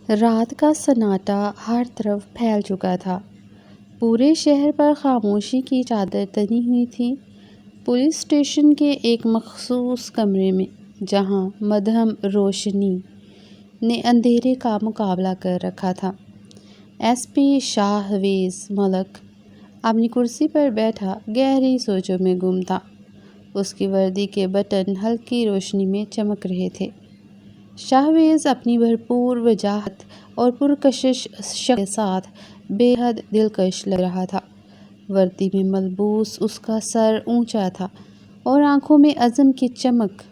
رات کا سناٹا ہر طرف پھیل چکا تھا۔ پورے شہر پر خاموشی کی چادر تنی ہوئی تھی۔ پولیس اسٹیشن کے ایک مخصوص کمرے میں، جہاں مدھم روشنی نے اندھیرے کا مقابلہ کر رکھا تھا، ایس پی شاہویز ملک اپنی کرسی پر بیٹھا گہری سوچوں میں گم تھا۔ اس کی وردی کے بٹن ہلکی روشنی میں چمک رہے تھے۔ شاہویز اپنی بھرپور وجاہت اور پرکشش شکل کے ساتھ بے حد دلکش لگ رہا تھا۔ وردی میں ملبوس اس کا سر اونچا تھا اور آنکھوں میں عزم کی چمک،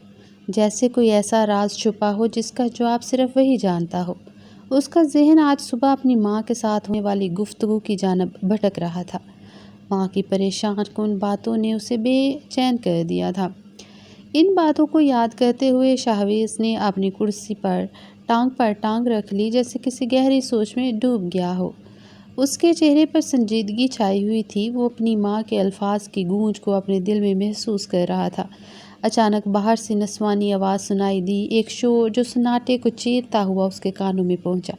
جیسے کوئی ایسا راز چھپا ہو جس کا جواب صرف وہی جانتا ہو۔ اس کا ذہن آج صبح اپنی ماں کے ساتھ ہونے والی گفتگو کی جانب بھٹک رہا تھا۔ ماں کی پریشان کن باتوں نے اسے بے چین کر دیا تھا۔ ان باتوں کو یاد کرتے ہوئے شاہویز نے اپنی کرسی پر ٹانگ رکھ لی، جیسے کسی گہری سوچ میں ڈوب گیا ہو۔ اس کے چہرے پر سنجیدگی چھائی ہوئی تھی۔ وہ اپنی ماں کے الفاظ کی گونج کو اپنے دل میں محسوس کر رہا تھا۔ اچانک باہر سے نسوانی آواز سنائی دی، ایک شور جو سناٹے کو چیرتا ہوا اس کے کانوں میں پہنچا۔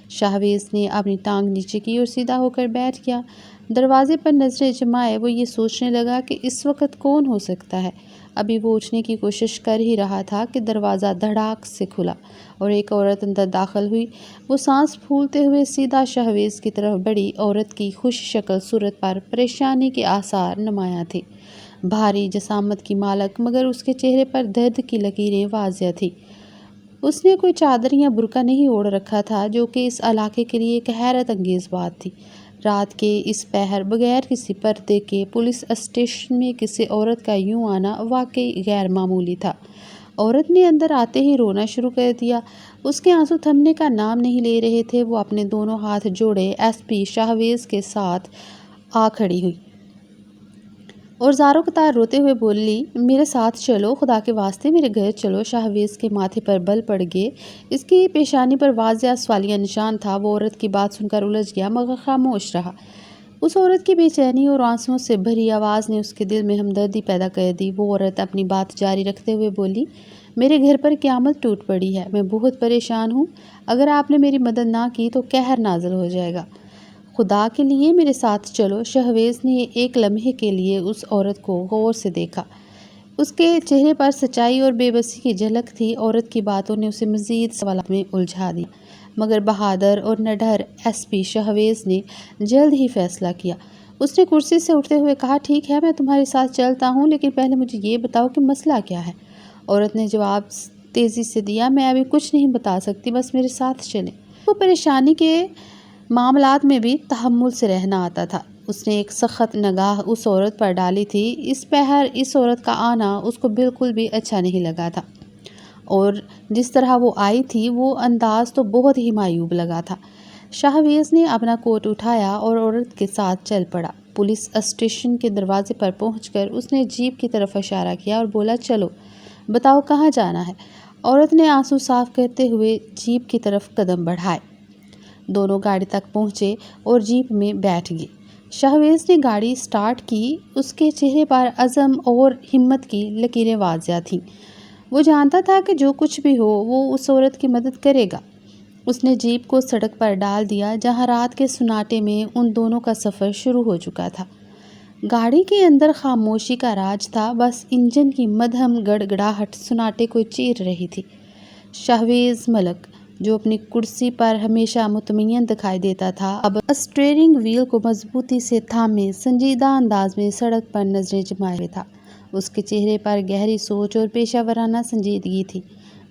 شاہویز نے اپنی ٹانگ نیچے کی اور سیدھا ہو کر بیٹھ گیا۔ دروازے پر نظریں جمائے وہ یہ سوچنے لگا کہ اس وقت کون ہو سکتا ہے۔ ابھی وہ اٹھنے کی کوشش کر ہی رہا تھا کہ دروازہ دھڑاک سے کھلا اور ایک عورت اندر داخل ہوئی۔ وہ سانس پھولتے ہوئے سیدھا شاہویز کی طرف بڑھی۔ عورت کی خوش شکل صورت پر پریشانی کے آثار نمایاں تھے۔ بھاری جسامت کی مالک، مگر اس کے چہرے پر درد کی لکیریں واضح تھیں۔ اس نے کوئی چادر یا برقع نہیں اوڑھ رکھا تھا، جو کہ اس علاقے کے لیے ایک حیرت انگیز بات تھی۔ رات کے اس پہر بغیر کسی پردے کے پولیس اسٹیشن میں کسی عورت کا یوں آنا واقعی غیر معمولی تھا۔ عورت نے اندر آتے ہی رونا شروع کر دیا۔ اس کے آنسو تھمنے کا نام نہیں لے رہے تھے۔ وہ اپنے دونوں ہاتھ جوڑے ایس پی شاہویز کے ساتھ آ کھڑی ہوئی اور زاروں قطار روتے ہوئے بولی، میرے ساتھ چلو، خدا کے واسطے میرے گھر چلو۔ شاہویز کے ماتھے پر بل پڑ گئے۔ اس کی پیشانی پر واضح سوالیہ نشان تھا۔ وہ عورت کی بات سن کر الجھ گیا، مگر خاموش رہا۔ اس عورت کی بے چینی اور آنسوؤں سے بھری آواز نے اس کے دل میں ہمدردی پیدا کر دی۔ وہ عورت اپنی بات جاری رکھتے ہوئے بولی، میرے گھر پر قیامت ٹوٹ پڑی ہے، میں بہت پریشان ہوں۔ اگر آپ نے میری مدد نہ کی تو قہر نازل ہو جائے گا۔ خدا کے لیے میرے ساتھ چلو۔ شاہویز نے ایک لمحے کے لیے اس عورت کو غور سے دیکھا۔ اس کے چہرے پر سچائی اور بے بسی کی جھلک تھی۔ عورت کی باتوں نے اسے مزید سوالات میں الجھا دیا، مگر بہادر اور نڈر ایس پی شاہویز نے جلد ہی فیصلہ کیا۔ اس نے کرسی سے اٹھتے ہوئے کہا، ٹھیک ہے، میں تمہارے ساتھ چلتا ہوں، لیکن پہلے مجھے یہ بتاؤ کہ مسئلہ کیا ہے۔ عورت نے جواب تیزی سے دیا، میں ابھی کچھ نہیں بتا سکتی، بس میرے ساتھ چلیں۔ وہ پریشانی کے معاملات میں بھی تحمل سے رہنا آتا تھا۔ اس نے ایک سخت نگاہ اس عورت پر ڈالی تھی۔ اس پہر اس عورت کا آنا اس کو بالکل بھی اچھا نہیں لگا تھا، اور جس طرح وہ آئی تھی وہ انداز تو بہت ہی معیوب لگا تھا۔ شاہویز نے اپنا کوٹ اٹھایا اور عورت کے ساتھ چل پڑا۔ پولیس اسٹیشن کے دروازے پر پہنچ کر اس نے جیپ کی طرف اشارہ کیا اور بولا، چلو، بتاؤ کہاں جانا ہے۔ عورت نے آنسو صاف کرتے ہوئے جیپ کی طرف قدم بڑھائے۔ دونوں گاڑی تک پہنچے اور جیپ میں بیٹھ گئے۔ شاہویز نے گاڑی سٹارٹ کی۔ اس کے چہرے پر عزم اور ہمت کی لکیریں واضح تھیں۔ وہ جانتا تھا کہ جو کچھ بھی ہو وہ اس عورت کی مدد کرے گا۔ اس نے جیپ کو سڑک پر ڈال دیا، جہاں رات کے سناٹے میں ان دونوں کا سفر شروع ہو چکا تھا۔ گاڑی کے اندر خاموشی کا راج تھا، بس انجن کی مدھم گڑگڑاہٹ سناٹے کو چیر رہی تھی۔ شاہویز ملک، جو اپنی کرسی پر ہمیشہ مطمئن دکھائی دیتا تھا، اب اسٹیئرنگ وہیل کو مضبوطی سے تھامے سنجیدہ انداز میں سڑک پر نظریں جمائے ہوئے تھا۔ اس کے چہرے پر گہری سوچ اور پیشہ ورانہ سنجیدگی تھی۔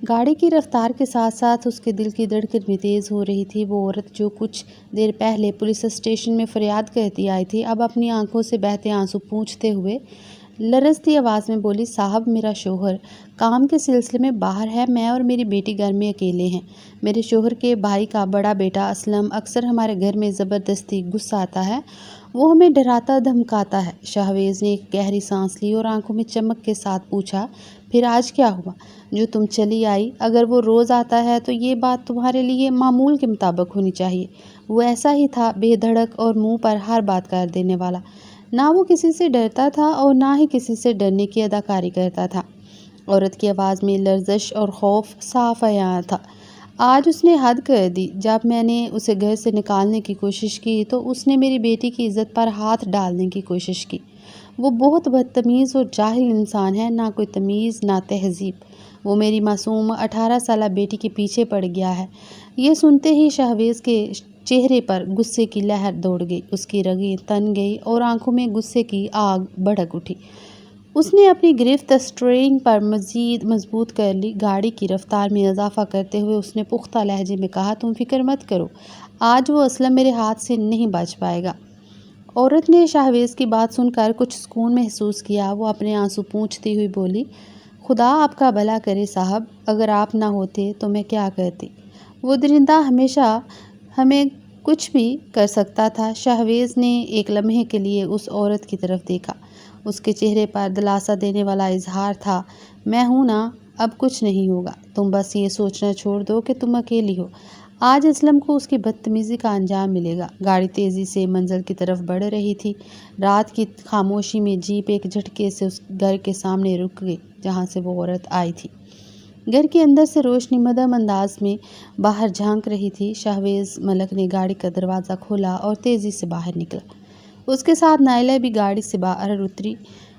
گاڑی کی رفتار کے ساتھ ساتھ اس کے دل کی دھڑکن بھی تیز ہو رہی تھی۔ وہ عورت جو کچھ دیر پہلے پولیس اسٹیشن میں فریاد کرتی آئی تھی، اب اپنی آنکھوں سے بہتے آنسو پونچھتے ہوئے لرزتی آواز میں بولی، صاحب، میرا شوہر کام کے سلسلے میں باہر ہے، میں اور میری بیٹی گھر میں اکیلے ہیں۔ میرے شوہر کے بھائی کا بڑا بیٹا اسلم اکثر ہمارے گھر میں زبردستی گھس آتا ہے، وہ ہمیں ڈراتا دھمکاتا ہے۔ شاہویز نے ایک گہری سانس لی اور آنکھوں میں چمک کے ساتھ پوچھا، پھر آج کیا ہوا جو تم چلی آئی؟ اگر وہ روز آتا ہے تو یہ بات تمہارے لیے معمول کے مطابق ہونی چاہیے۔ وہ ایسا ہی تھا، بے دھڑک اور منہ پر ہر بات کر دینے والا۔ نہ وہ کسی سے ڈرتا تھا اور نہ ہی کسی سے ڈرنے کی اداکاری کرتا تھا۔ عورت کی آواز میں لرزش اور خوف صاف عیاں تھا۔ آج اس نے حد کر دی۔ جب میں نے اسے گھر سے نکالنے کی کوشش کی تو اس نے میری بیٹی کی عزت پر ہاتھ ڈالنے کی کوشش کی۔ وہ بہت بدتمیز اور جاہل انسان ہے، نہ کوئی تمیز نہ تہذیب۔ وہ میری معصوم 18 سالہ بیٹی کے پیچھے پڑ گیا ہے۔ یہ سنتے ہی شہویز کے چہرے پر غصے کی لہر دوڑ گئی، اس کی رگیں تن گئی اور آنکھوں میں غصے کی آگ بھڑک اٹھی۔ اس نے اپنی گرفت اسٹیئرنگ پر مزید مضبوط کر لی۔ گاڑی کی رفتار میں اضافہ کرتے ہوئے اس نے پختہ لہجے میں کہا، تم فکر مت کرو، آج وہ اسلم میرے ہاتھ سے نہیں بچ پائے گا۔ عورت نے شہویز کی بات سن کر کچھ سکون محسوس کیا۔ وہ اپنے آنسو پونچھتی ہوئی بولی، خدا آپ کا بھلا کرے صاحب، اگر آپ نہ ہوتے تو میں کیا کرتی؟ وہ درندہ ہمیشہ ہمیں کچھ بھی کر سکتا تھا۔ شہویز نے ایک لمحے کے لیے اس عورت کی طرف دیکھا۔ اس کے چہرے پر دلاسا دینے والا اظہار تھا۔ میں ہوں نا، اب کچھ نہیں ہوگا، تم بس یہ سوچنا چھوڑ دو کہ تم اکیلی ہو۔ آج اسلم کو اس کی بدتمیزی کا انجام ملے گا۔ گاڑی تیزی سے منزل کی طرف بڑھ رہی تھی۔ رات کی خاموشی میں جیپ ایک جھٹکے سے اس گھر کے سامنے رک گئی جہاں سے وہ عورت آئی تھی۔ گھر کے اندر سے روشنی مدھم انداز میں باہر جھانک رہی تھی۔ شہویز ملک نے گاڑی کا دروازہ کھولا اور تیزی سے باہر نکلا۔ اس کے ساتھ نائلہ بھی گاڑی سے باہر اتری۔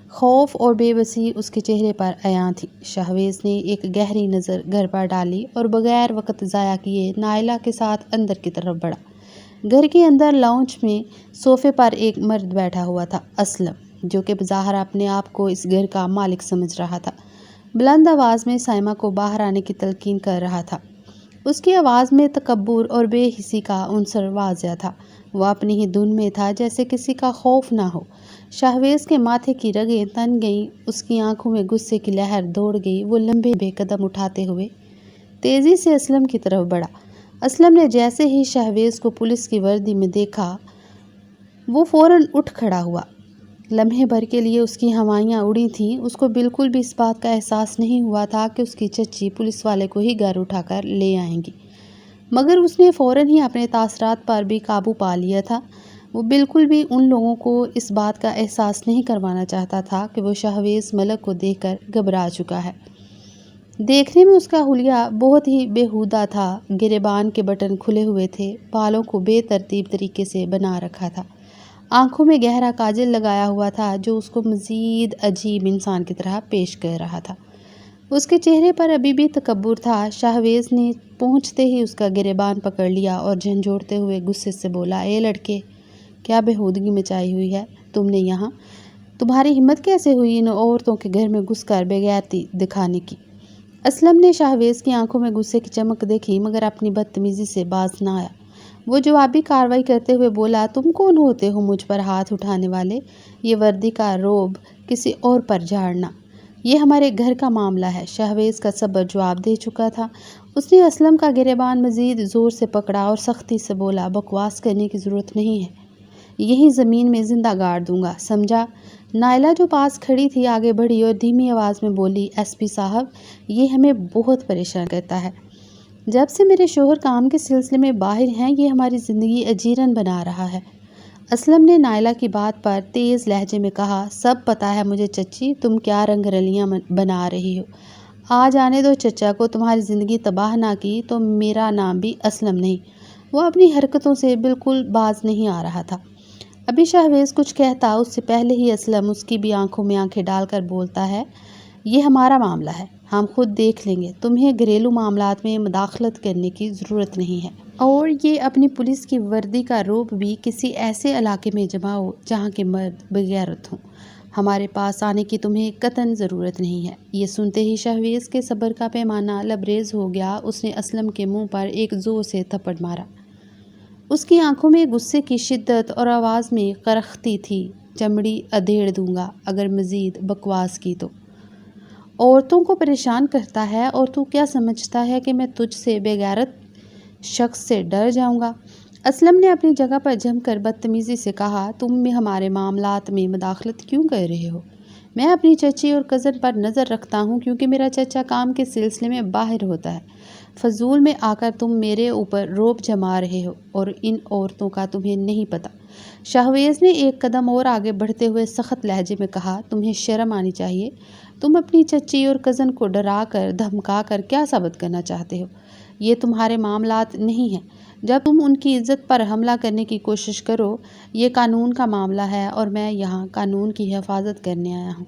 خوف اور بے بسی اس کے چہرے پر عیاں تھی۔ شہویز نے ایک گہری نظر گھر پر ڈالی اور بغیر وقت ضائع کیے نائلہ کے ساتھ اندر کی طرف بڑھا۔ گھر کے اندر لاؤنج میں صوفے پر ایک مرد بیٹھا ہوا تھا، اسلم، جو کہ بظاہر اپنے آپ کو اس گھر کا مالک سمجھ رہا تھا۔ بلند آواز میں سائمہ کو باہر آنے کی تلقین کر رہا تھا۔ اس کی آواز میں تکبر اور بے حسی کا عنصر واضح تھا۔ وہ اپنی ہی دھن میں تھا، جیسے کسی کا خوف نہ ہو۔ شہویز کے ماتھے کی رگیں تن گئیں، اس کی آنکھوں میں غصے کی لہر دوڑ گئی۔ وہ لمبے قدم اٹھاتے ہوئے تیزی سے اسلم کی طرف بڑھا۔ اسلم نے جیسے ہی شہویز کو پولیس کی وردی میں دیکھا، وہ فوراً اٹھ کھڑا ہوا۔ لمحے بھر کے لیے اس کی ہوائیاں اڑی تھیں۔ اس کو بالکل بھی اس بات کا احساس نہیں ہوا تھا کہ اس کی چچی پولیس والے کو ہی گھر اٹھا کر لے آئیں گی، مگر اس نے فوراً ہی اپنے تاثرات پر بھی قابو پا لیا تھا۔ وہ بالکل بھی ان لوگوں کو اس بات کا احساس نہیں کروانا چاہتا تھا کہ وہ شہویز ملک کو دیکھ کر گھبرا چکا ہے۔ دیکھنے میں اس کا حلیہ بہت ہی بیہودہ تھا۔ گریبان کے بٹن کھلے ہوئے تھے، بالوں کو بے ترتیب طریقے سے بنا رکھا تھا، آنکھوں میں گہرا کاجل لگایا ہوا تھا جو اس کو مزید عجیب انسان کی طرح پیش کر رہا تھا۔ اس کے چہرے پر ابھی بھی تکبر تھا۔ شہویز نے پہنچتے ہی اس کا گریبان پکڑ لیا اور جھنجھوڑتے ہوئے غصے سے بولا، اے لڑکے، کیا بےہودگی مچائی ہوئی ہے تم نے یہاں؟ تمہاری ہمت کیسے ہوئی ان عورتوں کے گھر میں گھس کر بےغیرتی دکھانے کی؟ اسلم نے شہویز کی آنکھوں میں غصے کی چمک دیکھی، مگر اپنی بدتمیزی سے باز نہ آیا۔ وہ جوابی کارروائی کرتے ہوئے بولا، تم کون ہوتے ہو مجھ پر ہاتھ اٹھانے والے؟ یہ وردی کا روب کسی اور پر جھاڑنا، یہ ہمارے گھر کا معاملہ ہے۔ شہویز کا صبر جواب دے چکا تھا۔ اس نے اسلم کا گریبان مزید زور سے پکڑا اور سختی سے بولا، بکواس کرنے کی ضرورت نہیں ہے، یہیں زمین میں زندہ گاڑ دوں گا، سمجھا؟ نائلہ جو پاس کھڑی تھی آگے بڑھی اور دھیمی آواز میں بولی، ایس پی صاحب، یہ ہمیں بہت پریشان کرتا ہے۔ جب سے میرے شوہر کام کے سلسلے میں باہر ہیں، یہ ہماری زندگی اجیرن بنا رہا ہے۔ اسلم نے نائلہ کی بات پر تیز لہجے میں کہا، سب پتہ ہے مجھے چچی، تم کیا رنگ رلیاں بنا رہی ہو۔ آج آنے دو چچا کو، تمہاری زندگی تباہ نہ کی تو میرا نام بھی اسلم نہیں۔ وہ اپنی حرکتوں سے بالکل باز نہیں آ رہا تھا۔ ابھی شہویز کچھ کہتا اس سے پہلے ہی اسلم اس کی بھی آنکھوں میں آنکھیں ڈال کر بولتا ہے، یہ ہمارا معاملہ ہے، ہم خود دیکھ لیں گے، تمہیں گھریلو معاملات میں مداخلت کرنے کی ضرورت نہیں ہے۔ اور یہ اپنی پولیس کی وردی کا روب بھی کسی ایسے علاقے میں جماؤ جہاں کے مرد بغیرت ہوں، ہمارے پاس آنے کی تمہیں قطعاً ضرورت نہیں ہے۔ یہ سنتے ہی شہویز کے صبر کا پیمانہ لبریز ہو گیا۔ اس نے اسلم کے منہ پر ایک زور سے تھپڑ مارا۔ اس کی آنکھوں میں غصے کی شدت اور آواز میں قرختی تھی، چمڑی ادھیڑ دوں گا اگر مزید بکواس کی تو۔ عورتوں کو پریشان کرتا ہے اور تو کیا سمجھتا ہے کہ میں تجھ سے بےغیرت شخص سے ڈر جاؤں گا؟ اسلم نے اپنی جگہ پر جم کر بدتمیزی سے کہا، تم ہمارے معاملات میں مداخلت کیوں کر رہے ہو؟ میں اپنی چچی اور کزن پر نظر رکھتا ہوں کیونکہ میرا چچا کام کے سلسلے میں باہر ہوتا ہے۔ فضول میں آ کر تم میرے اوپر روب جما رہے ہو اور ان عورتوں کا تمہیں نہیں پتہ۔ شہویز نے ایک قدم اور آگے بڑھتے ہوئے سخت لہجے میں کہا، تمہیں شرم آنی چاہیے، تم اپنی چچی اور کزن کو ڈرا کر دھمکا کر کیا ثابت کرنا چاہتے ہو؟ یہ تمہارے معاملات نہیں ہیں۔ جب تم ان کی عزت پر حملہ کرنے کی کوشش کرو، یہ قانون کا معاملہ ہے اور میں یہاں قانون کی حفاظت کرنے آیا ہوں۔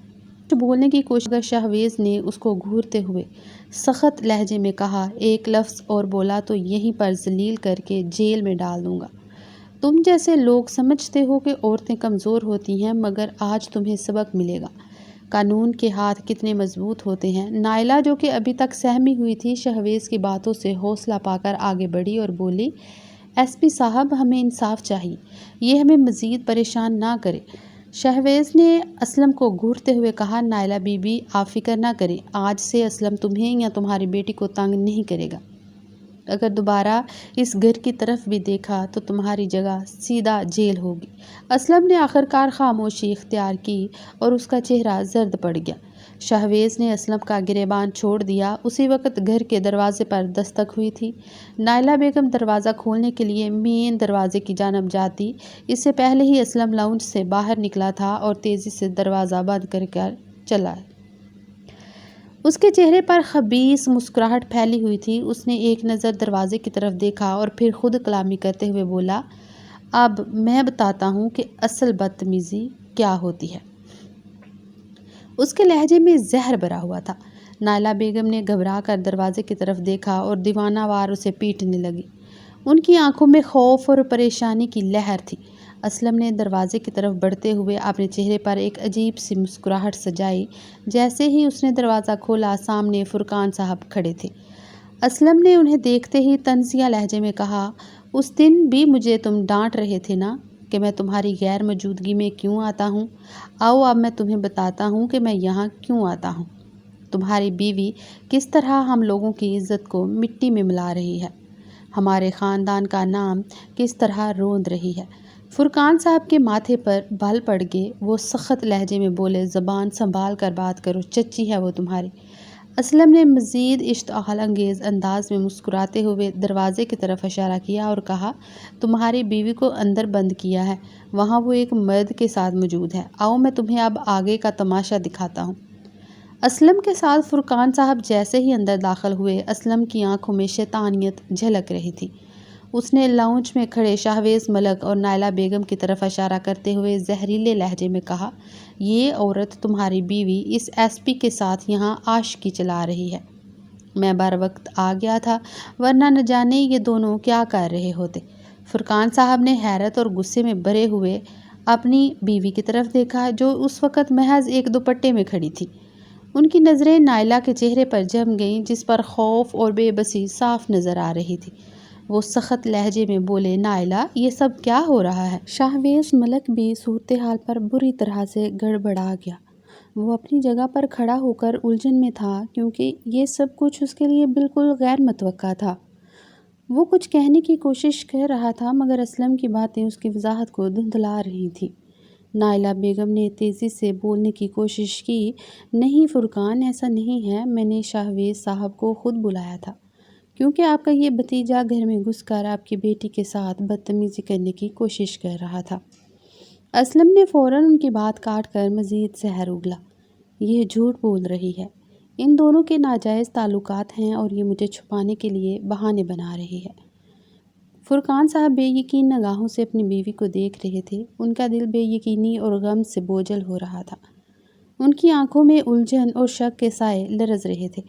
کچھ بولنے کی کوشش کر شہویز نے اس کو گھورتے ہوئے سخت لہجے میں کہا، ایک لفظ اور بولا تو یہیں پر ذلیل کر کے جیل میں ڈال دوں گا۔ تم جیسے لوگ سمجھتے ہو کہ عورتیں کمزور ہوتی ہیں، مگر آج تمہیں سبق ملے گا۔ قانون کے ہاتھ کتنے مضبوط ہوتے ہیں۔ نائلہ جو کہ ابھی تک سہمی ہوئی تھی، شہویز کی باتوں سے حوصلہ پا کر آگے بڑھی اور بولی، ایس پی صاحب، ہمیں انصاف چاہیے، یہ ہمیں مزید پریشان نہ کرے۔ شہویز نے اسلم کو گھورتے ہوئے کہا، نائلہ بی بی، آپ فکر نہ کریں، آج سے اسلم تمہیں یا تمہاری بیٹی کو تنگ نہیں کرے گا۔ اگر دوبارہ اس گھر کی طرف بھی دیکھا تو تمہاری جگہ سیدھا جیل ہوگی۔ اسلم نے آخرکار خاموشی اختیار کی اور اس کا چہرہ زرد پڑ گیا۔ شہویز نے اسلم کا گریبان چھوڑ دیا۔ اسی وقت گھر کے دروازے پر دستک ہوئی تھی۔ نائلہ بیگم دروازہ کھولنے کے لیے مین دروازے کی جانب جاتی، اس سے پہلے ہی اسلم لاؤنج سے باہر نکلا تھا اور تیزی سے دروازہ بند کر چلا۔ اس کے چہرے پر خبیث مسکراہٹ پھیلی ہوئی تھی۔ اس نے ایک نظر دروازے کی طرف دیکھا اور پھر خود کلامی کرتے ہوئے بولا، اب میں بتاتا ہوں کہ اصل بدتمیزی کیا ہوتی ہے۔ اس کے لہجے میں زہر بھرا ہوا تھا۔ نائلہ بیگم نے گھبرا کر دروازے کی طرف دیکھا اور دیوانہ وار اسے پیٹنے لگی۔ ان کی آنکھوں میں خوف اور پریشانی کی لہر تھی۔ اسلم نے دروازے کی طرف بڑھتے ہوئے اپنے چہرے پر ایک عجیب سی مسکراہٹ سجائی۔ جیسے ہی اس نے دروازہ کھولا، سامنے فرقان صاحب کھڑے تھے۔ اسلم نے انہیں دیکھتے ہی طنزیہ لہجے میں کہا، اس دن بھی مجھے تم ڈانٹ رہے تھے نا کہ میں تمہاری غیر موجودگی میں کیوں آتا ہوں؟ آؤ اب میں تمہیں بتاتا ہوں کہ میں یہاں کیوں آتا ہوں۔ تمہاری بیوی کس طرح ہم لوگوں کی عزت کو مٹی میں ملا رہی ہے، ہمارے خاندان کا نام کس طرح روند رہی ہے۔ فرقان صاحب کے ماتھے پر بال پڑ گئے۔ وہ سخت لہجے میں بولے، زبان سنبھال کر بات کرو، چچی ہے وہ تمہاری۔ اسلم نے مزید اشتعال انگیز انداز میں مسکراتے ہوئے دروازے کی طرف اشارہ کیا اور کہا، تمہاری بیوی کو اندر بند کیا ہے، وہاں وہ ایک مرد کے ساتھ موجود ہے۔ آؤ میں تمہیں اب آگے کا تماشا دکھاتا ہوں۔ اسلم کے ساتھ فرقان صاحب جیسے ہی اندر داخل ہوئے، اسلم کی آنکھوں میں شیطانیت جھلک رہی تھی۔ اس نے لاؤنج میں کھڑے شہویز ملک اور نائلہ بیگم کی طرف اشارہ کرتے ہوئے زہریلے لہجے میں کہا، یہ عورت تمہاری بیوی اس ایس پی کے ساتھ یہاں عاشقی چلا رہی ہے۔ میں بر وقت آ گیا تھا، ورنہ نہ جانے یہ دونوں کیا کر رہے ہوتے۔ فرقان صاحب نے حیرت اور غصے میں بھرے ہوئے اپنی بیوی کی طرف دیکھا، جو اس وقت محض ایک دوپٹے میں کھڑی تھی۔ ان کی نظریں نائلہ کے چہرے پر جم گئیں، جس پر خوف اور بے بسی صاف نظر آ رہی تھی۔ وہ سخت لہجے میں بولے، نائلہ، یہ سب کیا ہو رہا ہے؟ شہویز ملک بھی صورتحال پر بری طرح سے گڑبڑا گیا۔ وہ اپنی جگہ پر کھڑا ہو کر الجھن میں تھا، کیونکہ یہ سب کچھ اس کے لیے بالکل غیر متوقع تھا۔ وہ کچھ کہنے کی کوشش کر رہا تھا، مگر اسلم کی باتیں اس کی وضاحت کو دھندلا رہی تھیں۔ نائلہ بیگم نے تیزی سے بولنے کی کوشش کی، نہیں فرقان، ایسا نہیں ہے، میں نے شہویز صاحب کو خود بلایا تھا، کیونکہ آپ کا یہ بھتیجا گھر میں گھس کر آپ کی بیٹی کے ساتھ بدتمیزی کرنے کی کوشش کر رہا تھا۔ اسلم نے فوراً ان کی بات کاٹ کر مزید زہر اگلا، یہ جھوٹ بول رہی ہے، ان دونوں کے ناجائز تعلقات ہیں اور یہ مجھے چھپانے کے لیے بہانے بنا رہی ہے۔ فرقان صاحب بے یقین نگاہوں سے اپنی بیوی کو دیکھ رہے تھے۔ ان کا دل بے یقینی اور غم سے بوجھل ہو رہا تھا۔ ان کی آنکھوں میں الجھن اور شک کے سائے لرز رہے تھے۔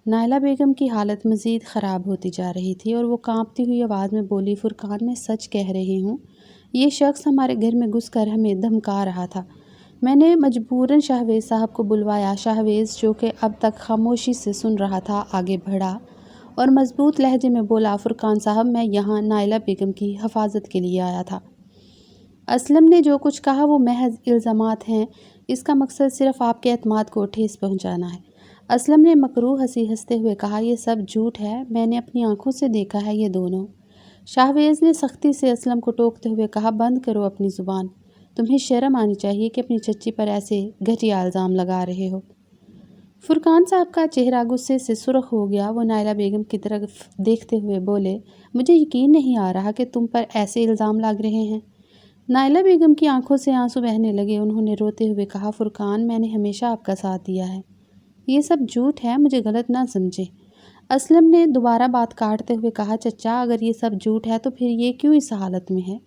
نائلہ بیگم کی حالت مزید خراب ہوتی جا رہی تھی اور وہ کانپتی ہوئی آواز میں بولی، فرقان، میں سچ کہہ رہی ہوں، یہ شخص ہمارے گھر میں گھس کر ہمیں دھمکا رہا تھا۔ میں نے مجبوراً شہویز صاحب کو بلوایا۔ شہویز، جو کہ اب تک خاموشی سے سن رہا تھا، آگے بڑھا اور مضبوط لہجے میں بولا، فرقان صاحب، میں یہاں نائلہ بیگم کی حفاظت کے لیے آیا تھا۔ اسلم نے جو کچھ کہا وہ محض الزامات ہیں، اس کا مقصد صرف آپ کے اعتماد کو ٹھیس پہنچانا ہے۔ اسلم نے مکروہ ہنسی ہنستے ہوئے کہا، یہ سب جھوٹ ہے، میں نے اپنی آنکھوں سے دیکھا ہے یہ دونوں۔ شہویز نے سختی سے اسلم کو ٹوکتے ہوئے کہا، بند کرو اپنی زبان، تمہیں شرم آنی چاہیے کہ اپنی چچی پر ایسے گھٹیا الزام لگا رہے ہو۔ فرقان صاحب کا چہرہ غصے سے سرخ ہو گیا۔ وہ نائلہ بیگم کی طرف دیکھتے ہوئے بولے، مجھے یقین نہیں آ رہا کہ تم پر ایسے الزام لگ رہے ہیں۔ نائلہ بیگم کی آنکھوں سے آنسو بہنے لگے۔ انہوں نے روتے ہوئے کہا، فرقان، میں نے ہمیشہ آپ کا ساتھ دیا ہے، یہ سب جھوٹ ہے، مجھے غلط نہ سمجھے۔ اسلم نے دوبارہ بات کاٹتے ہوئے کہا، چچا اگر یہ سب جھوٹ ہے تو پھر یہ کیوں اس حالت میں ہے؟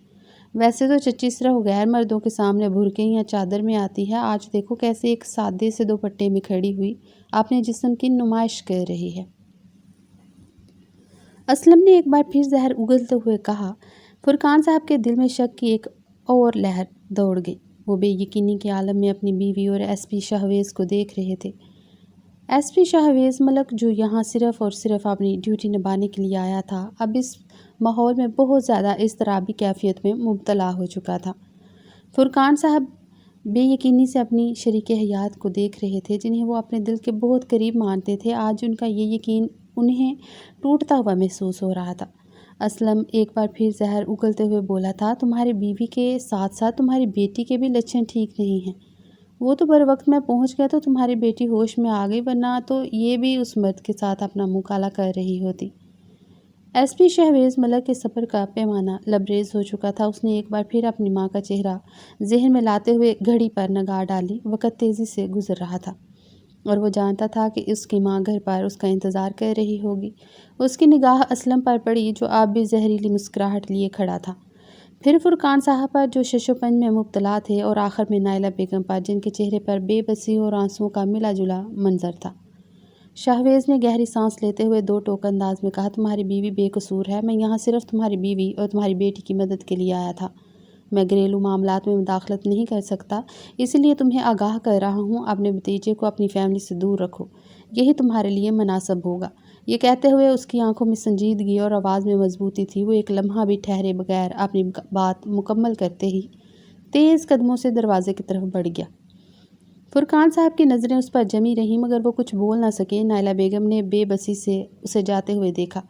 ویسے تو چچی صرف غیر مردوں کے سامنے برقعے یا چادر میں آتی ہے، آج دیکھو کیسے ایک سادے سے دوپٹے میں کھڑی ہوئی اپنے جسم کی نمائش کر رہی ہے۔ اسلم نے ایک بار پھر زہر اگلتے ہوئے کہا۔ فرقان صاحب کے دل میں شک کی ایک اور لہر دوڑ گئی۔ وہ بے یقینی کے عالم میں اپنی بیوی اور ایس پی شاہویز کو دیکھ رہے تھے۔ ایس پی شاہویز ملک جو یہاں صرف اور صرف اپنی ڈیوٹی نبھانے کے لیے آیا تھا، اب اس ماحول میں بہت زیادہ اضطرابی کیفیت میں مبتلا ہو چکا تھا۔ فرقان صاحب بے یقینی سے اپنی شریک حیات کو دیکھ رہے تھے، جنہیں وہ اپنے دل کے بہت قریب مانتے تھے۔ آج ان کا یہ یقین انہیں ٹوٹتا ہوا محسوس ہو رہا تھا۔ اسلم ایک بار پھر زہر اگلتے ہوئے بولا تھا، تمہاری بیوی کے ساتھ ساتھ تمہاری بیٹی کے بھی لچھن ٹھیک نہیں ہیں۔ وہ تو بر وقت میں پہنچ گیا تو تمہاری بیٹی ہوش میں آ گئی، ورنہ تو یہ بھی اس مرد کے ساتھ اپنا منہ کالا کر رہی ہوتی۔ ایس پی شہویز ملک کے صبر کا پیمانہ لبریز ہو چکا تھا۔ اس نے ایک بار پھر اپنی ماں کا چہرہ ذہن میں لاتے ہوئے گھڑی پر نگاہ ڈالی۔ وقت تیزی سے گزر رہا تھا اور وہ جانتا تھا کہ اس کی ماں گھر پر اس کا انتظار کر رہی ہوگی۔ اس کی نگاہ اسلم پر پڑی، جو اب بھی زہریلی مسکراہٹ لیے کھڑا تھا، پھر فرقان صاحب پر جو شش و پنج میں مبتلا تھے، اور آخر میں نائلہ بیگم پر، جن کے چہرے پر بے بسی اور آنسوؤں کا ملا جلا منظر تھا۔ شاہویز نے گہری سانس لیتے ہوئے دو ٹوک انداز میں کہا، تمہاری بیوی بے قصور ہے، میں یہاں صرف تمہاری بیوی اور تمہاری بیٹی کی مدد کے لیے آیا تھا۔ میں گھریلو معاملات میں مداخلت نہیں کر سکتا، اسی لیے تمہیں آگاہ کر رہا ہوں، اپنے بھتیجے کو اپنی فیملی سے دور رکھو، یہی تمہارے لیے مناسب ہوگا۔ یہ کہتے ہوئے اس کی آنکھوں میں سنجیدگی اور آواز میں مضبوطی تھی۔ وہ ایک لمحہ بھی ٹھہرے بغیر اپنی بات مکمل کرتے ہی تیز قدموں سے دروازے کی طرف بڑھ گیا۔ فرقان صاحب کی نظریں اس پر جمی رہیں، مگر وہ کچھ بول نہ سکے۔ نائلہ بیگم نے بے بسی سے اسے جاتے ہوئے دیکھا،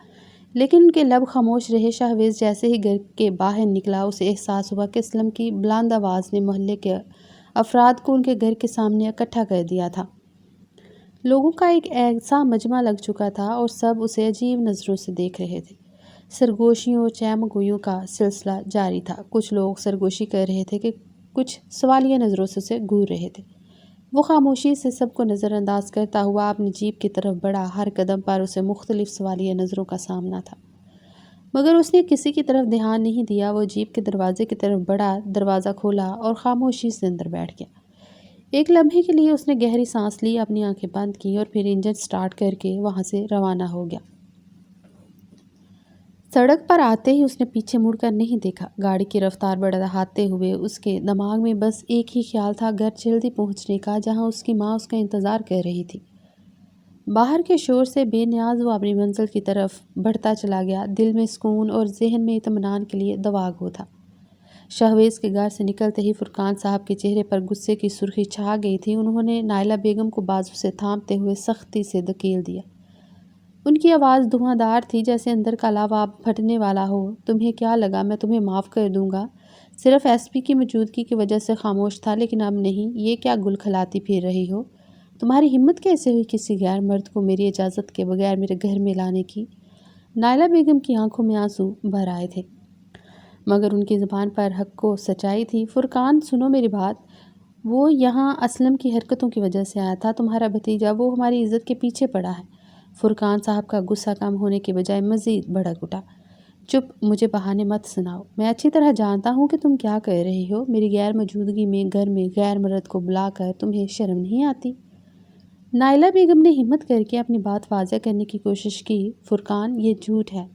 لیکن ان کے لب خاموش رہے۔ شاہویز جیسے ہی گھر کے باہر نکلا، اسے احساس ہوا کہ اسلم کی بلند آواز نے محلے کے افراد کو ان کے گھر کے سامنے اکٹھا کر دیا تھا۔ لوگوں کا ایک ایسا مجمع لگ چکا تھا اور سب اسے عجیب نظروں سے دیکھ رہے تھے۔ سرگوشیوں اور چہمگوئیوں کا سلسلہ جاری تھا۔ کچھ لوگ سرگوشی کر رہے تھے کہ کچھ سوالیہ نظروں سے اسے گھور رہے تھے۔ وہ خاموشی سے سب کو نظر انداز کرتا ہوا اپنی جیپ کی طرف بڑھا۔ ہر قدم پر اسے مختلف سوالیہ نظروں کا سامنا تھا، مگر اس نے کسی کی طرف دھیان نہیں دیا۔ وہ جیپ کے دروازے کی طرف بڑھا، دروازہ کھولا اور خاموشی سے اندر بیٹھ گیا۔ ایک لمحے کے لیے اس نے گہری سانس لی، اپنی آنکھیں بند کی اور پھر انجن سٹارٹ کر کے وہاں سے روانہ ہو گیا۔ سڑک پر آتے ہی اس نے پیچھے مڑ کر نہیں دیکھا۔ گاڑی کی رفتار بڑھاتے ہوئے اس کے دماغ میں بس ایک ہی خیال تھا، گھر جلدی پہنچنے کا، جہاں اس کی ماں اس کا انتظار کر رہی تھی۔ باہر کے شور سے بے نیاز وہ اپنی منزل کی طرف بڑھتا چلا گیا، دل میں سکون اور ذہن میں اطمینان کے لیے دعا گو تھا۔ شاہویز کے گھر سے نکلتے ہی فرقان صاحب کے چہرے پر غصے کی سرخی چھا گئی تھی۔ انہوں نے نائلہ بیگم کو بازو سے تھامتے ہوئے سختی سے دھکیل دیا۔ ان کی آواز دھواں دار تھی، جیسے اندر کا لاوا پھٹنے والا ہو۔ تمہیں کیا لگا میں تمہیں معاف کر دوں گا؟ صرف ایس پی کی موجودگی کی وجہ سے خاموش تھا، لیکن اب نہیں۔ یہ کیا گل کھلاتی پھر رہی ہو؟ تمہاری ہمت کیسے ہوئی کسی غیر مرد کو میری اجازت کے بغیر میرے گھر میں لانے کی؟ نائلہ بیگم کی آنکھوں میں آنسو بھر آئے تھے، مگر ان کی زبان پر حق و سچائی تھی۔ فرقان سنو میری بات، وہ یہاں اسلم کی حرکتوں کی وجہ سے آیا تھا۔ تمہارا بھتیجا، وہ ہماری عزت کے پیچھے پڑا ہے۔ فرقان صاحب کا غصہ کم ہونے کے بجائے مزید بھڑک اٹھا۔ چپ، مجھے بہانے مت سناؤ، میں اچھی طرح جانتا ہوں کہ تم کیا کہہ رہے ہو۔ میری غیر موجودگی میں گھر میں غیر مرد کو بلا کر تمہیں شرم نہیں آتی؟ نائلہ بیگم نے ہمت کر کے اپنی بات واضح کرنے کی کوشش کی۔ فرقان، یہ جھوٹ ہے۔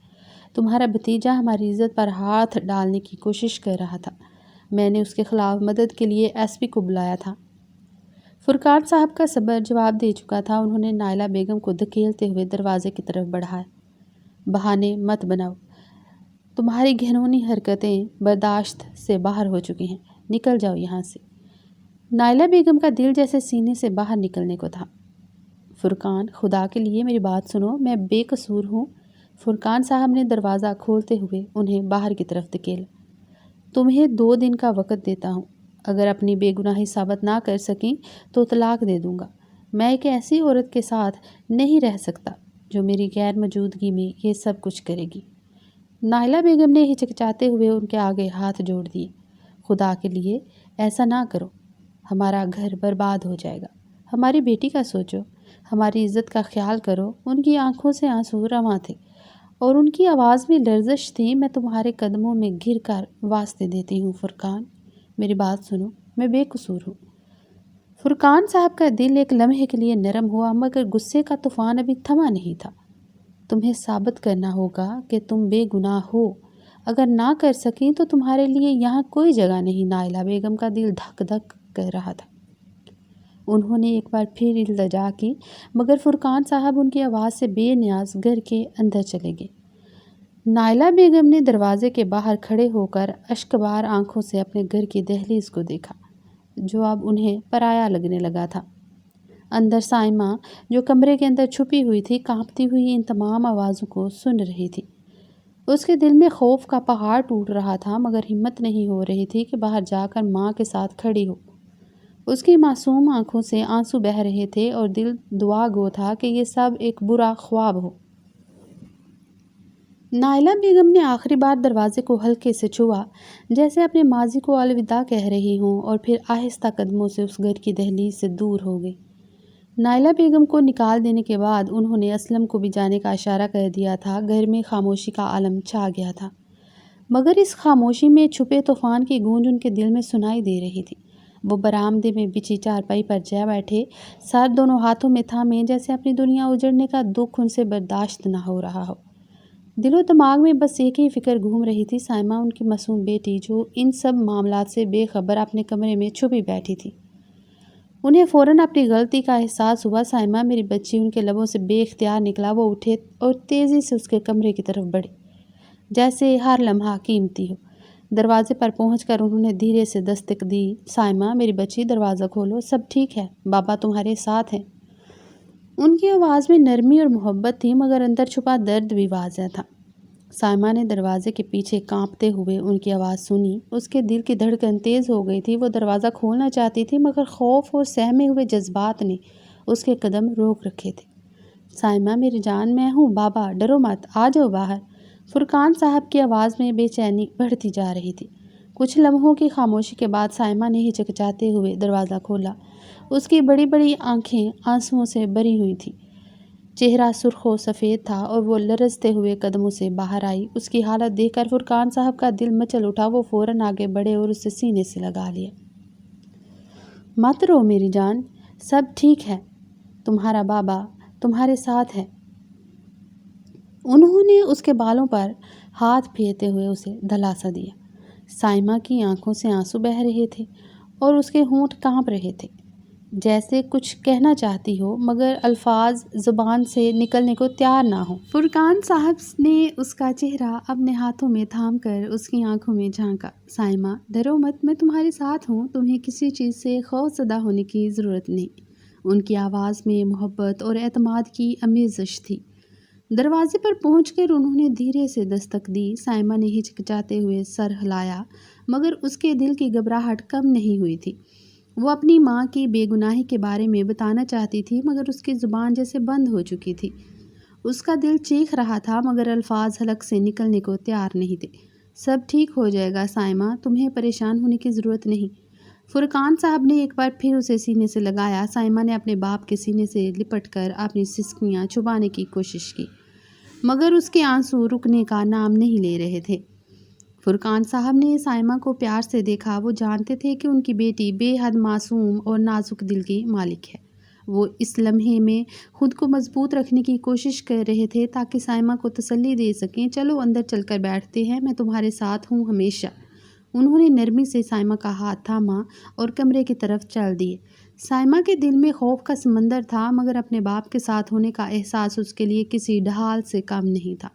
تمہارا بھتیجا ہماری عزت پر ہاتھ ڈالنے کی کوشش کر رہا تھا۔ میں نے اس کے خلاف مدد کے لیے ایس پی کو بلایا تھا۔ فرقان صاحب کا صبر جواب دے چکا تھا۔ انہوں نے نائلہ بیگم کو دھکیلتے ہوئے دروازے کی طرف بڑھایا۔ بہانے مت بناؤ، تمہاری گھنونی حرکتیں برداشت سے باہر ہو چکی ہیں، نکل جاؤ یہاں سے۔ نائلہ بیگم کا دل جیسے سینے سے باہر نکلنے کو تھا۔ فرقان، خدا کے لیے میری بات سنو، میں بے قصور ہوں۔ فرقان صاحب نے دروازہ کھولتے ہوئے انہیں باہر کی طرف دھکیلا۔ تمہیں 2 دن کا وقت دیتا ہوں، اگر اپنی بے گناہی ثابت نہ کر سکیں تو طلاق دے دوں گا۔ میں ایک ایسی عورت کے ساتھ نہیں رہ سکتا جو میری غیر موجودگی میں یہ سب کچھ کرے گی۔ نائلہ بیگم نے ہچکچاتے ہوئے ان کے آگے ہاتھ جوڑ دیے۔ خدا کے لیے ایسا نہ کرو، ہمارا گھر برباد ہو جائے گا۔ ہماری بیٹی کا سوچو، ہماری عزت کا خیال کرو۔ ان کی آنکھوں سے آنسو رواں تھے اور ان کی آواز میں لرزش تھی۔ میں تمہارے قدموں میں گر کر واسطے دیتی ہوں فرقان، میری بات سنو، میں بے قصور ہوں۔ فرقان صاحب کا دل ایک لمحے کے لیے نرم ہوا، مگر غصے کا طوفان ابھی تھما نہیں تھا۔ تمہیں ثابت کرنا ہوگا کہ تم بے گناہ ہو، اگر نہ کر سکیں تو تمہارے لیے یہاں کوئی جگہ نہیں۔ نائلہ بیگم کا دل دھک دھک کر رہا تھا۔ انہوں نے ایک بار پھر التجا کی، مگر فرقان صاحب ان کی آواز سے بے نیاز گھر کے اندر چلے گئے۔ نائلہ بیگم نے دروازے کے باہر کھڑے ہو کر اشکبار آنکھوں سے اپنے گھر کی دہلیز کو دیکھا، جو اب انہیں پرایا لگنے لگا تھا۔ اندر سائمہ، جو کمرے کے اندر چھپی ہوئی تھی، کانپتی ہوئی ان تمام آوازوں کو سن رہی تھی۔ اس کے دل میں خوف کا پہاڑ ٹوٹ رہا تھا، مگر ہمت نہیں ہو رہی تھی کہ باہر جا کر ماں کے ساتھ کھڑی ہو۔ اس کی معصوم آنکھوں سے آنسو بہہ رہے تھے اور دل دعا گو تھا کہ یہ سب ایک برا خواب ہو۔ نائلہ بیگم نے آخری بار دروازے کو ہلکے سے چھوا، جیسے اپنے ماضی کو الوداع کہہ رہی ہوں، اور پھر آہستہ قدموں سے اس گھر کی دہلیز سے دور ہو گئی۔ نائلہ بیگم کو نکال دینے کے بعد انہوں نے اسلم کو بھی جانے کا اشارہ کر دیا تھا۔ گھر میں خاموشی کا عالم چھا گیا تھا، مگر اس خاموشی میں چھپے طوفان کی گونج ان کے دل میں سنائی دے رہی تھی۔ وہ برآمدے میں بچھی چارپائی پر جا بیٹھے، سر دونوں ہاتھوں میں تھامے، جیسے اپنی دنیا اجڑنے کا دکھ ان سے برداشت نہ ہو رہا ہو۔ دل و دماغ میں بس ایک ہی فکر گھوم رہی تھی، سائمہ، ان کی معصوم بیٹی، جو ان سب معاملات سے بے خبر اپنے کمرے میں چھپی بیٹھی تھی۔ انہیں فوراً اپنی غلطی کا احساس ہوا۔ سائمہ، میری بچی، ان کے لبوں سے بے اختیار نکلا۔ وہ اٹھے اور تیزی سے اس کے کمرے کی طرف بڑھے، جیسے ہر لمحہ قیمتی ہو۔ دروازے پر پہنچ کر انہوں نے دھیرے سے دستک دی۔ سائمہ، میری بچی، دروازہ کھولو، سب ٹھیک ہے، بابا تمہارے ساتھ ہیں۔ ان کی آواز میں نرمی اور محبت تھی، مگر اندر چھپا درد بھی واضح تھا۔ سائمہ نے دروازے کے پیچھے کانپتے ہوئے ان کی آواز سنی۔ اس کے دل کی دھڑکن تیز ہو گئی تھی۔ وہ دروازہ کھولنا چاہتی تھی، مگر خوف اور سہمے ہوئے جذبات نے اس کے قدم روک رکھے تھے۔ سائمہ، میری جان، میں ہوں، بابا، ڈرو مت، آ جاؤ باہر۔ فرقان صاحب کی آواز میں بے چینی بڑھتی جا رہی تھی۔ کچھ لمحوں کی خاموشی کے بعد سائمہ نے ہچکچاتے ہوئے دروازہ کھولا۔ اس کی بڑی بڑی آنکھیں آنسوؤں سے بھری ہوئی تھیں، چہرہ سرخ و سفید تھا، اور وہ لرزتے ہوئے قدموں سے باہر آئی۔ اس کی حالت دیکھ کر فرقان صاحب کا دل مچل اٹھا۔ وہ فوراً آگے بڑھے اور اسے سینے سے لگا لیا۔ مت رو میری جان، سب ٹھیک ہے، تمہارا بابا تمہارے ساتھ ہے۔ انہوں نے اس کے بالوں پر ہاتھ پھیرتے ہوئے اسے دلاسا دیا۔ سائمہ کی آنکھوں سے آنسو بہہ رہے تھے اور اس کے ہونٹ کانپ رہے تھے، جیسے کچھ کہنا چاہتی ہو، مگر الفاظ زبان سے نکلنے کو تیار نہ ہوں۔ فرقان صاحب نے اس کا چہرہ اپنے ہاتھوں میں تھام کر اس کی آنکھوں میں جھانکا۔ سائمہ، ڈرو مت، میں تمہارے ساتھ ہوں، تمہیں کسی چیز سے خوف زدہ ہونے کی ضرورت نہیں۔ ان کی آواز میں محبت اور اعتماد کی آمیزش تھی۔ دروازے پر پہنچ کر انہوں نے دھیرے سے دستک دی۔ سائمہ نے ہچکچاتے ہوئے سر ہلایا، مگر اس کے دل کی گھبراہٹ کم نہیں ہوئی تھی۔ وہ اپنی ماں کی بے گناہی کے بارے میں بتانا چاہتی تھی، مگر اس کی زبان جیسے بند ہو چکی تھی۔ اس کا دل چیخ رہا تھا، مگر الفاظ حلق سے نکلنے کو تیار نہیں تھے۔ سب ٹھیک ہو جائے گا سائمہ، تمہیں پریشان ہونے کی ضرورت نہیں۔ فرقان صاحب نے ایک بار پھر اسے سینے سے لگایا۔ سائمہ نے اپنے باپ کے سینے سے لپٹ کر اپنی سسکیاں چھپانے کی کوشش کی، مگر اس کے آنسو رکنے کا نام نہیں لے رہے تھے۔ فرقان صاحب نے سائمہ کو پیار سے دیکھا۔ وہ جانتے تھے کہ ان کی بیٹی بے حد معصوم اور نازک دل کی مالک ہے۔ وہ اس لمحے میں خود کو مضبوط رکھنے کی کوشش کر رہے تھے تاکہ سائمہ کو تسلی دے سکیں۔ چلو اندر چل کر بیٹھتے ہیں، میں تمہارے ساتھ ہوں ہمیشہ۔ انہوں نے نرمی سے سائمہ کا ہاتھ تھاما اور کمرے کی طرف چل دیے۔ سائمہ کے دل میں خوف کا سمندر تھا، مگر اپنے باپ کے ساتھ ہونے کا احساس اس کے لیے کسی ڈھال سے کم نہیں تھا۔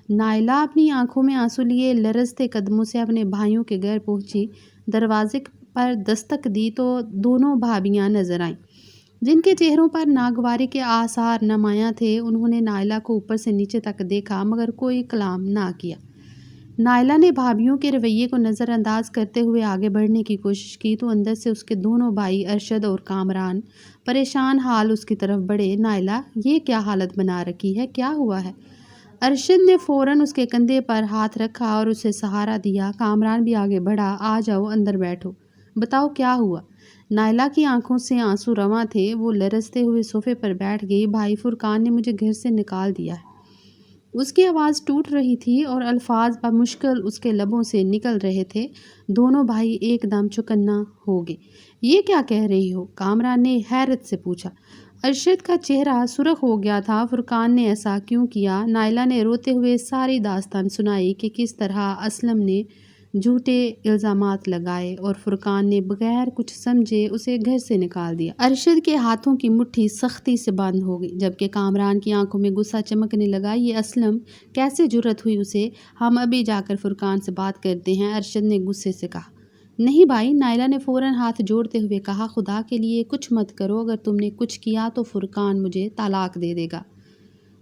نائلہ اپنی آنکھوں میں آنسو لیے لرزتے قدموں سے اپنے بھائیوں کے گھر پہنچی۔ دروازے پر دستک دی تو دونوں بھابیاں نظر آئیں، جن کے چہروں پر ناگواری کے آثار نمایاں تھے۔ انہوں نے نائلہ کو اوپر سے نیچے تک دیکھا، مگر کوئی کلام نہ کیا۔ نائلہ نے بھابیوں کے رویے کو نظر انداز کرتے ہوئے آگے بڑھنے کی کوشش کی تو اندر سے اس کے دونوں بھائی ارشد اور کامران پریشان حال اس کی طرف بڑھے۔ نائلہ، یہ کیا حالت بنا رکھی ہے، کیا ہوا ہے؟ ارشد نے فوراً اس کے کندھے پر ہاتھ رکھا اور اسے سہارا دیا۔ کامران بھی آگے بڑھا۔ آ جاؤ، اندر بیٹھو، بتاؤ کیا ہوا؟ نائلہ کی آنکھوں سے آنسو رواں تھے، وہ لرزتے ہوئے صوفے پر بیٹھ گئی۔ بھائی فرقان نے مجھے گھر سے نکال دیا ہے۔ اس کی آواز ٹوٹ رہی تھی اور الفاظ بمشکل اس کے لبوں سے نکل رہے تھے۔ دونوں بھائی ایک دم چوکنا ہو گئے۔ یہ کیا کہہ رہی ہو؟ کامران نے حیرت سے پوچھا۔ ارشد کا چہرہ سرخ ہو گیا تھا۔ فرقان نے ایسا کیوں کیا؟ نائلہ نے روتے ہوئے ساری داستان سنائی کہ کس طرح اسلم نے جھوٹے الزامات لگائے اور فرقان نے بغیر کچھ سمجھے اسے گھر سے نکال دیا۔ ارشد کے ہاتھوں کی مٹھی سختی سے بند ہو گئی، جبکہ کامران کی آنکھوں میں غصہ چمکنے لگا۔ یہ اسلم کیسے جرأت ہوئی اسے؟ ہم ابھی جا کر فرقان سے بات کرتے ہیں، ارشد نے غصے سے کہا۔ نہیں بھائی، نائلہ نے فوراً ہاتھ جوڑتے ہوئے کہا، خدا کے لیے کچھ مت کرو، اگر تم نے کچھ کیا تو فرقان مجھے طلاق دے دے گا۔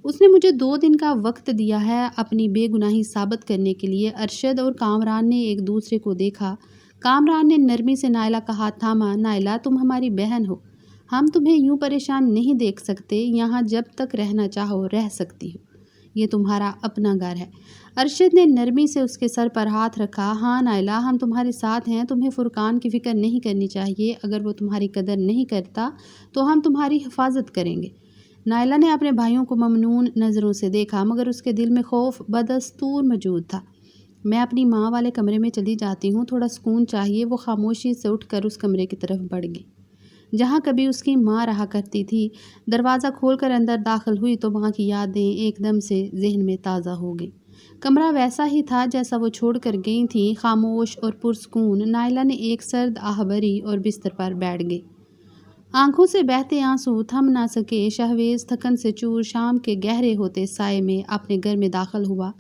اس نے مجھے 2 دن کا وقت دیا ہے اپنی بے گناہی ثابت کرنے کے لیے۔ ارشد اور کامران نے ایک دوسرے کو دیکھا۔ کامران نے نرمی سے نائلہ کا ہاتھ تھاما۔ نائلہ، تم ہماری بہن ہو، ہم تمہیں یوں پریشان نہیں دیکھ سکتے، یہاں جب تک رہنا چاہو رہ سکتی ہو، یہ تمہارا اپنا گھر ہے۔ ارشد نے نرمی سے اس کے سر پر ہاتھ رکھا۔ ہاں نائلہ، ہم تمہارے ساتھ ہیں، تمہیں فرقان کی فکر نہیں کرنی چاہیے، اگر وہ تمہاری قدر نہیں کرتا تو ہم تمہاری حفاظت کریں گے۔ نائلہ نے اپنے بھائیوں کو ممنون نظروں سے دیکھا، مگر اس کے دل میں خوف بدستور موجود تھا۔ میں اپنی ماں والے کمرے میں چلی جاتی ہوں، تھوڑا سکون چاہیے۔ وہ خاموشی سے اٹھ کر اس کمرے کی طرف بڑھ گئی جہاں کبھی اس کی ماں رہا کرتی تھی۔ دروازہ کھول کر اندر داخل ہوئی تو وہاں کی یادیں ایک دم سے ذہن میں تازہ ہو گئیں۔ کمرہ ویسا ہی تھا جیسا وہ چھوڑ کر گئی تھیں، خاموش اور پرسکون۔ نائلہ نے ایک سرد آہ بھری اور بستر پر بیٹھ گئی۔ آنکھوں سے بہتے آنسو تھم نہ سکے۔ شہویز تھکن سے چور شام کے گہرے ہوتے سائے میں اپنے گھر میں داخل ہوا۔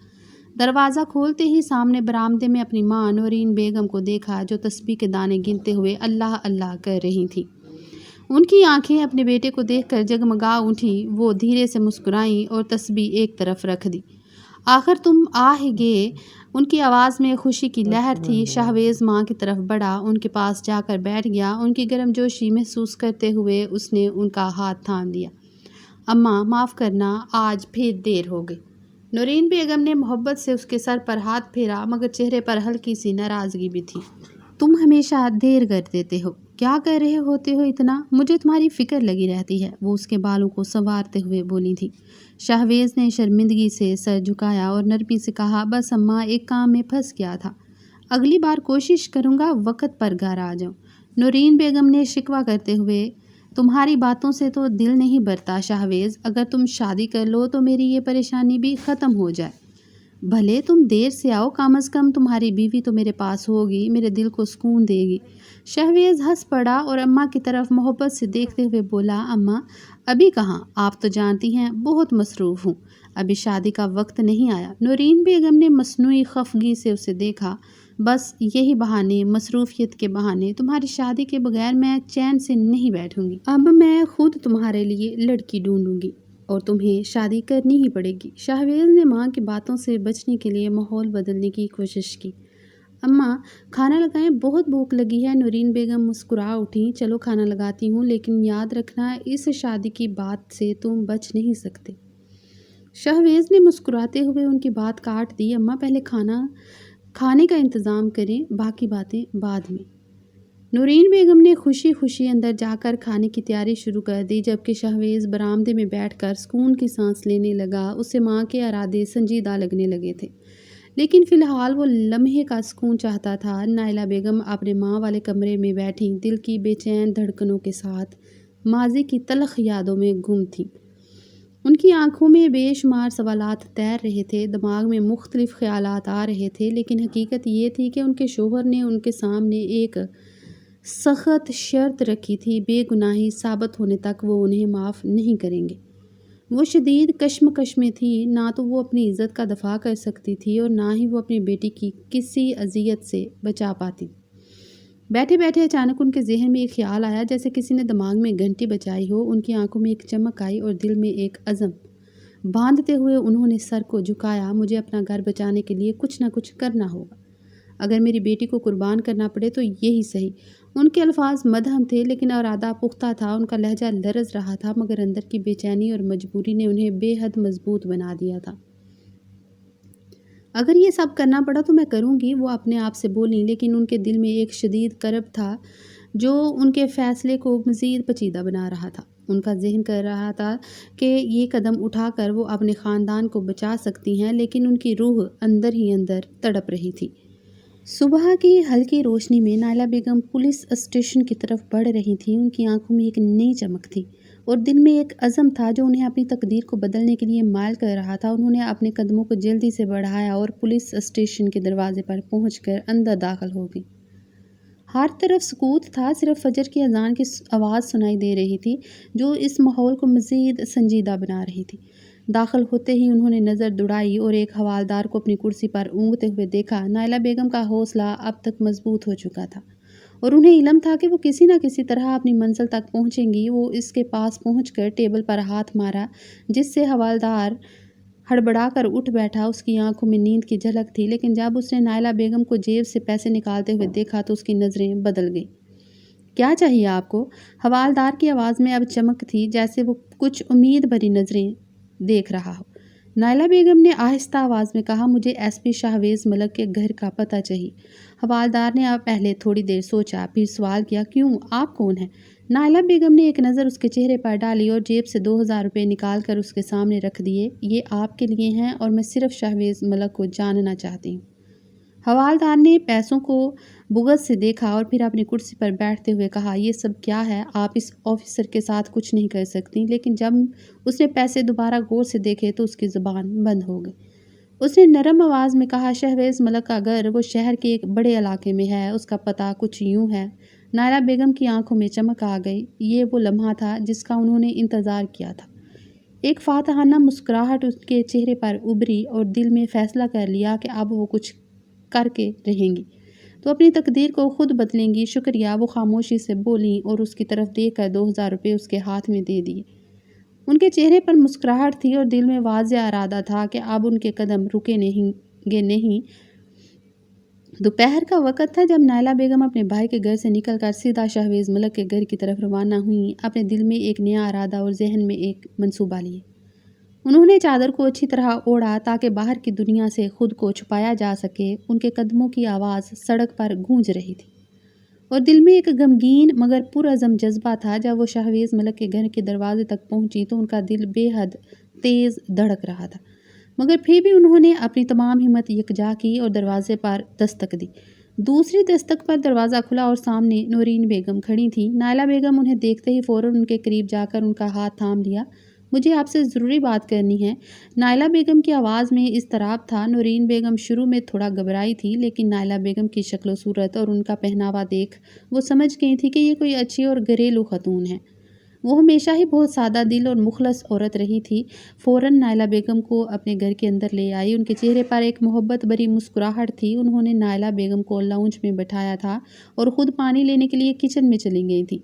دروازہ کھولتے ہی سامنے برآمدے میں اپنی ماں نورین بیگم کو دیکھا، جو تسبیح کے دانے گنتے ہوئے اللہ اللہ کر رہی تھیں۔ ان کی آنکھیں اپنے بیٹے کو دیکھ کر جگمگا اٹھیں۔ وہ دھیرے سے مسکرائیں اور تسبیح ایک طرف رکھ دی۔ آخر تم آ ہی گئے، ان کی آواز میں خوشی کی لہر تھی۔ شہویز ماں کی طرف بڑھا، ان کے پاس جا کر بیٹھ گیا۔ ان کی گرم جوشی محسوس کرتے ہوئے اس نے ان کا ہاتھ تھام لیا۔ اماں معاف کرنا، آج پھر دیر ہو گئی۔ نورین بیگم نے محبت سے اس کے سر پر ہاتھ پھیرا، مگر چہرے پر ہلکی سی ناراضگی بھی تھی۔ تم ہمیشہ دیر کر دیتے ہو، کیا کر رہے ہوتے ہو اتنا؟ مجھے تمہاری فکر لگی رہتی ہے، وہ اس کے بالوں کو سنوارتے ہوئے بولی تھی۔ شہویز نے شرمندگی سے سر جھکایا اور نرمی سے کہا، بس اماں، ایک کام میں پھنس گیا تھا، اگلی بار کوشش کروں گا وقت پر گھر آ جاؤں۔ نورین بیگم نے شکوہ کرتے ہوئے، تمہاری باتوں سے تو دل نہیں بھرتا شہویز، اگر تم شادی کر لو تو میری یہ پریشانی بھی ختم ہو جائے۔ بھلے تم دیر سے آؤ، کم از کم تمہاری بیوی تو میرے پاس ہوگی، میرے دل کو سکون دے گی۔ شہویز ہنس پڑا اور اماں کی طرف محبت سے دیکھتے ہوئے بولا، اماں ابھی کہاں، آپ تو جانتی ہیں بہت مصروف ہوں، ابھی شادی کا وقت نہیں آیا۔ نورین بیگم نے مصنوعی خفگی سے اسے دیکھا۔ بس یہی بہانے، مصروفیت کے بہانے، تمہاری شادی کے بغیر میں چین سے نہیں بیٹھوں گی۔ اب میں خود تمہارے لیے لڑکی ڈھونڈوں گی اور تمہیں شادی کرنی ہی پڑے گی۔ شہویز نے ماں کی باتوں سے بچنے کے لیے ماحول بدلنے کی کوشش کی۔ اماں کھانا لگائیں، بہت بھوک لگی ہے۔ نورین بیگم مسکرا اٹھیں، چلو کھانا لگاتی ہوں، لیکن یاد رکھنا اس شادی کی بات سے تم بچ نہیں سکتے۔ شہویز نے مسکراتے ہوئے ان کی بات کاٹ دی، اماں پہلے کھانے کا انتظام کریں، باقی باتیں بعد میں۔ نورین بیگم نے خوشی خوشی اندر جا کر کھانے کی تیاری شروع کر دی، جبکہ شہویز برآمدے میں بیٹھ کر سکون کی سانس لینے لگا۔ اسے ماں کے ارادے سنجیدہ لگنے لگے تھے، لیکن فی الحال وہ لمحے کا سکون چاہتا تھا۔ نائلہ بیگم اپنے ماں والے کمرے میں بیٹھیں، دل کی بے چین دھڑکنوں کے ساتھ ماضی کی تلخ یادوں میں گم تھیں۔ ان کی آنکھوں میں بے شمار سوالات تیر رہے تھے، دماغ میں مختلف خیالات آ رہے تھے، لیکن حقیقت یہ تھی کہ ان کے شوہر نے ان کے سامنے ایک سخت شرط رکھی تھی، بے گناہی ثابت ہونے تک وہ انہیں معاف نہیں کریں گے۔ وہ شدید کشمکش میں تھی، نہ تو وہ اپنی عزت کا دفاع کر سکتی تھی اور نہ ہی وہ اپنی بیٹی کی کسی اذیت سے بچا پاتی۔ بیٹھے بیٹھے اچانک ان کے ذہن میں ایک خیال آیا، جیسے کسی نے دماغ میں گھنٹی بجائی ہو۔ ان کی آنکھوں میں ایک چمک آئی اور دل میں ایک عزم باندھتے ہوئے انہوں نے سر کو جھکایا، مجھے اپنا گھر بچانے کے لیے کچھ نہ کچھ کرنا ہوگا، اگر میری بیٹی کو قربان کرنا پڑے تو یہی صحیح۔ ان کے الفاظ مدھم تھے، لیکن ارادہ پختہ تھا۔ ان کا لہجہ لرز رہا تھا، مگر اندر کی بے چینی اور مجبوری نے انہیں بے حد مضبوط بنا دیا تھا۔ اگر یہ سب کرنا پڑا تو میں کروں گی، وہ اپنے آپ سے بولیں، لیکن ان کے دل میں ایک شدید کرب تھا جو ان کے فیصلے کو مزید پیچیدہ بنا رہا تھا۔ ان کا ذہن کہہ رہا تھا کہ یہ قدم اٹھا کر وہ اپنے خاندان کو بچا سکتی ہیں، لیکن ان کی روح اندر ہی اندر تڑپ رہی تھی۔ صبح کی ہلکی روشنی میں نائلہ بیگم پولیس اسٹیشن کی طرف بڑھ رہی تھیں۔ ان کی آنکھوں میں ایک نئی چمک تھی اور دل میں ایک عزم تھا جو انہیں اپنی تقدیر کو بدلنے کے لیے مائل کر رہا تھا۔ انہوں نے اپنے قدموں کو جلدی سے بڑھایا اور پولیس اسٹیشن کے دروازے پر پہنچ کر اندر داخل ہو گئی۔ ہر طرف سکوت تھا، صرف فجر کی اذان کی آواز سنائی دے رہی تھی جو اس ماحول کو مزید سنجیدہ بنا رہی تھی۔ داخل ہوتے ہی انہوں نے نظر دوڑائی اور ایک حوالدار کو اپنی کرسی پر اونگتے ہوئے دیکھا۔ نائلہ بیگم کا حوصلہ اب تک مضبوط ہو چکا تھا اور انہیں علم تھا کہ وہ کسی نہ کسی طرح اپنی منزل تک پہنچیں گی۔ وہ اس کے پاس پہنچ کر ٹیبل پر ہاتھ مارا جس سے حوالدار ہڑبڑا کر اٹھ بیٹھا۔ اس کی آنکھوں میں نیند کی جھلک تھی، لیکن جب اس نے نائلہ بیگم کو جیب سے پیسے نکالتے ہوئے دیکھا تو اس کی نظریں بدل گئیں۔ کیا چاہیے آپ کو؟ حوالدار کی آواز میں اب چمک تھی، جیسے وہ کچھ امید بھری نظریں دیکھ رہا ہو۔ نائلہ بیگم نے آہستہ آواز میں کہا، مجھے ایس پی شاہویز ملک کے گھر کا پتہ چاہیے۔ حوالدار نے اب پہلے تھوڑی دیر سوچا، پھر سوال کیا، کیوں؟ آپ کون ہیں؟ نائلہ بیگم نے ایک نظر اس کے چہرے پر ڈالی اور جیب سے 2000 روپے نکال کر اس کے سامنے رکھ دیے۔ یہ آپ کے لیے ہیں اور میں صرف شاہویز ملک کو جاننا چاہتی ہوں۔ حوالدار نے پیسوں کو بغض سے دیکھا اور پھر اپنی کرسی پر بیٹھتے ہوئے کہا، یہ سب کیا ہے؟ آپ اس آفیسر کے ساتھ کچھ نہیں کر سکتی۔ لیکن جب اس نے پیسے دوبارہ غور سے دیکھے تو اس کی زبان بند ہو گئی۔ اس نے نرم آواز میں کہا، شاہویز ملک کا گھر وہ شہر کے ایک بڑے علاقے میں ہے، اس کا پتہ کچھ یوں ہے۔ نائلہ بیگم کی آنکھوں میں چمک آ گئی۔ یہ وہ لمحہ تھا جس کا انہوں نے انتظار کیا تھا۔ ایک فاتحانہ مسکراہٹ اس کے چہرے پر ابھری اور دل میں فیصلہ کر لیا کہ اب وہ کچھ کر کے رہیں گی تو اپنی تقدیر کو خود بدلیں گی۔ شکریہ، وہ خاموشی سے بولیں اور اس کی طرف دیکھ کر 2000 روپے اس کے ہاتھ میں دے دیے۔ ان کے چہرے پر مسکراہٹ تھی اور دل میں واضح ارادہ تھا کہ اب ان کے قدم رکے نہیں۔ دوپہر کا وقت تھا جب نائلہ بیگم اپنے بھائی کے گھر سے نکل کر سیدھا شاہویز ملک کے گھر کی طرف روانہ ہوئیں۔ اپنے دل میں ایک نیا ارادہ اور ذہن میں ایک منصوبہ لیے، انہوں نے چادر کو اچھی طرح اوڑھا تاکہ باہر کی دنیا سے خود کو چھپایا جا سکے۔ ان کے قدموں کی آواز سڑک پر گونج رہی تھی اور دل میں ایک غمگین مگر پرعزم جذبہ تھا۔ جب وہ شاہویز ملک کے گھر کے دروازے تک پہنچی تو ان کا دل بے حد تیز دھڑک رہا تھا، مگر پھر بھی انہوں نے اپنی تمام ہمت یکجا کی اور دروازے پر دستک دی۔ دوسری دستک پر دروازہ کھلا اور سامنے نورین بیگم کھڑی تھیں۔ نائلہ بیگم انہیں دیکھتے ہی فوراً ان کے قریب جا کر ان کا ہاتھ تھام لیا۔ مجھے آپ سے ضروری بات کرنی ہے۔ نائلہ بیگم کی آواز میں اضطراب تھا۔ نورین بیگم شروع میں تھوڑا گھبرائی تھی، لیکن نائلہ بیگم کی شکل و صورت اور ان کا پہناوا دیکھ وہ سمجھ گئی تھی کہ یہ کوئی اچھی اور گھریلو خاتون ہے۔ وہ ہمیشہ ہی بہت سادہ دل اور مخلص عورت رہی تھی۔ فوراً نائلہ بیگم کو اپنے گھر کے اندر لے آئی۔ ان کے چہرے پر ایک محبت بھری مسکراہٹ تھی۔ انہوں نے نائلہ بیگم کو لاؤنج میں بٹھایا تھا اور خود پانی لینے کے لیے کچن میں چلی گئی تھی۔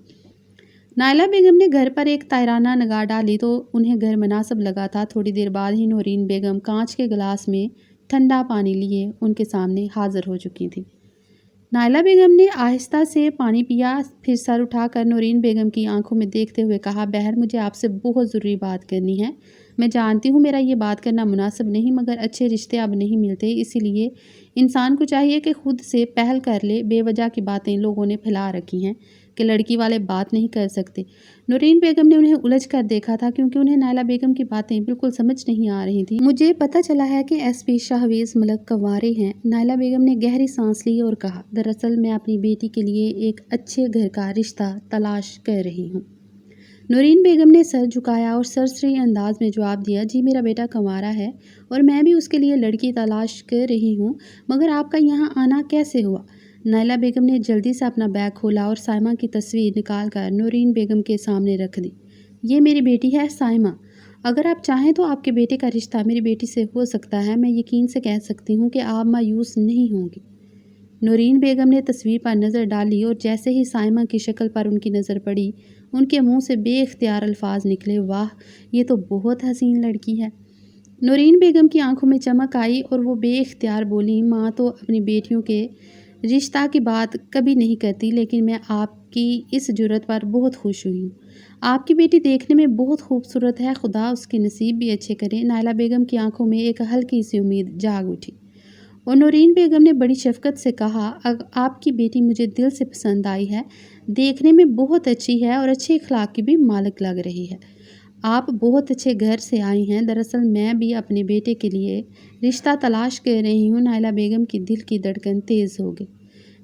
نائلہ بیگم نے گھر پر ایک طائرانہ نگاہ ڈالی تو انہیں گھر مناسب لگا تھا۔ تھوڑی دیر بعد ہی نورین بیگم کانچ کے گلاس میں ٹھنڈا پانی لیے ان کے سامنے حاضر ہو چکی تھی۔ نائلہ بیگم نے آہستہ سے پانی پیا، پھر سر اٹھا کر نورین بیگم کی آنکھوں میں دیکھتے ہوئے کہا، بہر مجھے آپ سے بہت ضروری بات کرنی ہے۔ میں جانتی ہوں میرا یہ بات کرنا مناسب نہیں، مگر اچھے رشتے اب نہیں ملتے، اسی لیے انسان کو چاہیے کہ خود سے پہل کر لے۔ بے وجہ کی باتیں لوگوں نے پھیلا رکھی ہیں کہ لڑکی والے بات نہیں کر سکتے۔ نورین بیگم نے انہیں الجھ کر دیکھا تھا کیونکہ انہیں نائلہ بیگم کی باتیں بالکل سمجھ نہیں آ رہی تھیں۔ مجھے پتہ چلا ہے کہ ایس پی شاہویز ملک کنوارے ہیں۔ نائلہ بیگم نے گہری سانس لی اور کہا، دراصل میں اپنی بیٹی کے لیے ایک اچھے گھر کا رشتہ تلاش کر رہی ہوں۔ نورین بیگم نے سر جھکایا اور سرسری انداز میں جواب دیا، جی میرا بیٹا کنوارا ہے اور میں بھی اس کے لیے لڑکی تلاش کر رہی ہوں، مگر آپ کا یہاں آنا کیسے ہوا؟ نائلہ بیگم نے جلدی سے اپنا بیگ کھولا اور سائمہ کی تصویر نکال کر نورین بیگم کے سامنے رکھ دی۔ یہ میری بیٹی ہے سائمہ، اگر آپ چاہیں تو آپ کے بیٹے کا رشتہ میری بیٹی سے ہو سکتا ہے۔ میں یقین سے کہہ سکتی ہوں کہ آپ مایوس نہیں ہوں گی۔ نورین بیگم نے تصویر پر نظر ڈالی اور جیسے ہی سائمہ کی شکل پر ان کی نظر پڑی ان کے منہ سے بے اختیار الفاظ نکلے، واہ یہ تو بہت حسین لڑکی ہے۔ نورین بیگم کی آنکھوں میں چمک آئی اور وہ بے اختیار بولیں، ماں تو اپنی بیٹیوں کے رشتہ کی بات کبھی نہیں کرتی، لیکن میں آپ کی اس جرأت پر بہت خوش ہوئی ہوں۔ آپ کی بیٹی دیکھنے میں بہت خوبصورت ہے، خدا اس کے نصیب بھی اچھے کرے۔ نائلہ بیگم کی آنکھوں میں ایک ہلکی سی امید جاگ اٹھی۔ اور نورین بیگم نے بڑی شفقت سے کہا، آپ کی بیٹی مجھے دل سے پسند آئی ہے، دیکھنے میں بہت اچھی ہے اور اچھے اخلاق کی بھی مالک لگ رہی ہے۔ آپ بہت اچھے گھر سے آئی ہیں، دراصل میں بھی اپنے بیٹے کے لیے رشتہ تلاش کر رہی ہوں۔ نائلہ بیگم کی دل کی دھڑکن تیز ہو گئی،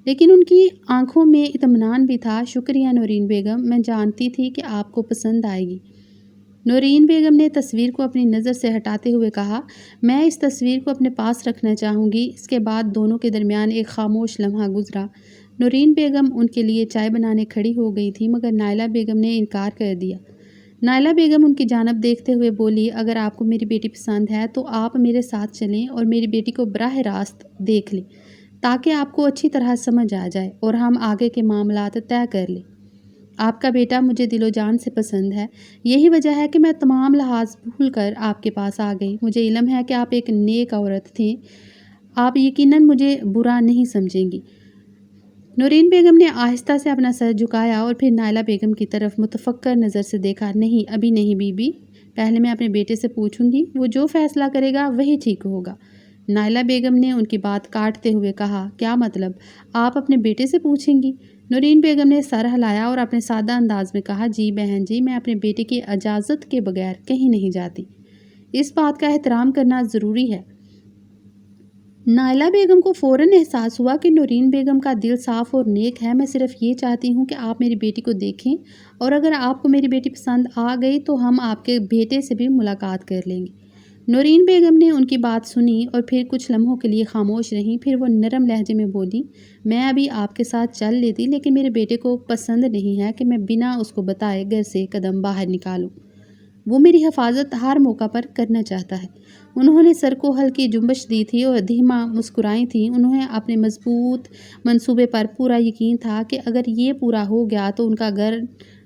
لیکن ان کی آنکھوں میں اطمینان بھی تھا۔ شکریہ نورین بیگم، میں جانتی تھی کہ آپ کو پسند آئے گی۔ نورین بیگم نے تصویر کو اپنی نظر سے ہٹاتے ہوئے کہا، میں اس تصویر کو اپنے پاس رکھنا چاہوں گی۔ اس کے بعد دونوں کے درمیان ایک خاموش لمحہ گزرا۔ نورین بیگم ان کے لیے چائے بنانے کھڑی ہو گئی تھی، مگر نائلہ بیگم نے انکار کر دیا۔ نائلہ بیگم ان کی جانب دیکھتے ہوئے بولی، اگر آپ کو میری بیٹی پسند ہے تو آپ میرے ساتھ چلیں اور میری بیٹی کو براہ راست دیکھ لیں، تاکہ آپ کو اچھی طرح سمجھ آ جائے اور ہم آگے کے معاملات طے کر لیں۔ آپ کا بیٹا مجھے دل و جان سے پسند ہے، یہی وجہ ہے کہ میں تمام لحاظ بھول کر آپ کے پاس آ گئی۔ مجھے علم ہے کہ آپ ایک نیک عورت تھیں، آپ یقیناً مجھے برا نہیں سمجھیں گی۔ نورین بیگم نے آہستہ سے اپنا سر جھکایا اور پھر نائلہ بیگم کی طرف متفکر نظر سے دیکھا۔ نہیں، ابھی نہیں بی بی، پہلے میں اپنے بیٹے سے پوچھوں گی، وہ جو فیصلہ کرے گا وہی ٹھیک ہوگا۔ نائلہ بیگم نے ان کی بات کاٹتے ہوئے کہا، کیا مطلب؟ آپ اپنے بیٹے سے پوچھیں گی؟ نورین بیگم نے سر ہلایا اور اپنے سادہ انداز میں کہا، جی بہن جی، میں اپنے بیٹے کی اجازت کے بغیر کہیں نہیں جاتی۔ اس بات کا احترام کرنا ضروری ہے۔ نائلہ بیگم کو فوراً احساس ہوا کہ نورین بیگم کا دل صاف اور نیک ہے۔ میں صرف یہ چاہتی ہوں کہ آپ میری بیٹی کو دیکھیں، اور اگر آپ کو میری بیٹی پسند آ گئی تو ہم آپ کے بیٹے سے بھی ملاقات کر لیں گے۔ نورین بیگم نے ان کی بات سنی اور پھر کچھ لمحوں کے لیے خاموش رہیں، پھر وہ نرم لہجے میں بولی، میں ابھی آپ کے ساتھ چل لیتی، لیکن میرے بیٹے کو پسند نہیں ہے کہ میں بنا اس کو بتائے گھر سے قدم باہر نکالوں۔ وہ میری حفاظت ہر موقع پر کرنا چاہتا ہے۔ انہوں نے سر کو ہلکی جنبش دی تھی اور دھیما مسکرائی تھیں۔ انہیں اپنے مضبوط منصوبے پر پورا یقین تھا کہ اگر یہ پورا ہو گیا تو ان کا گھر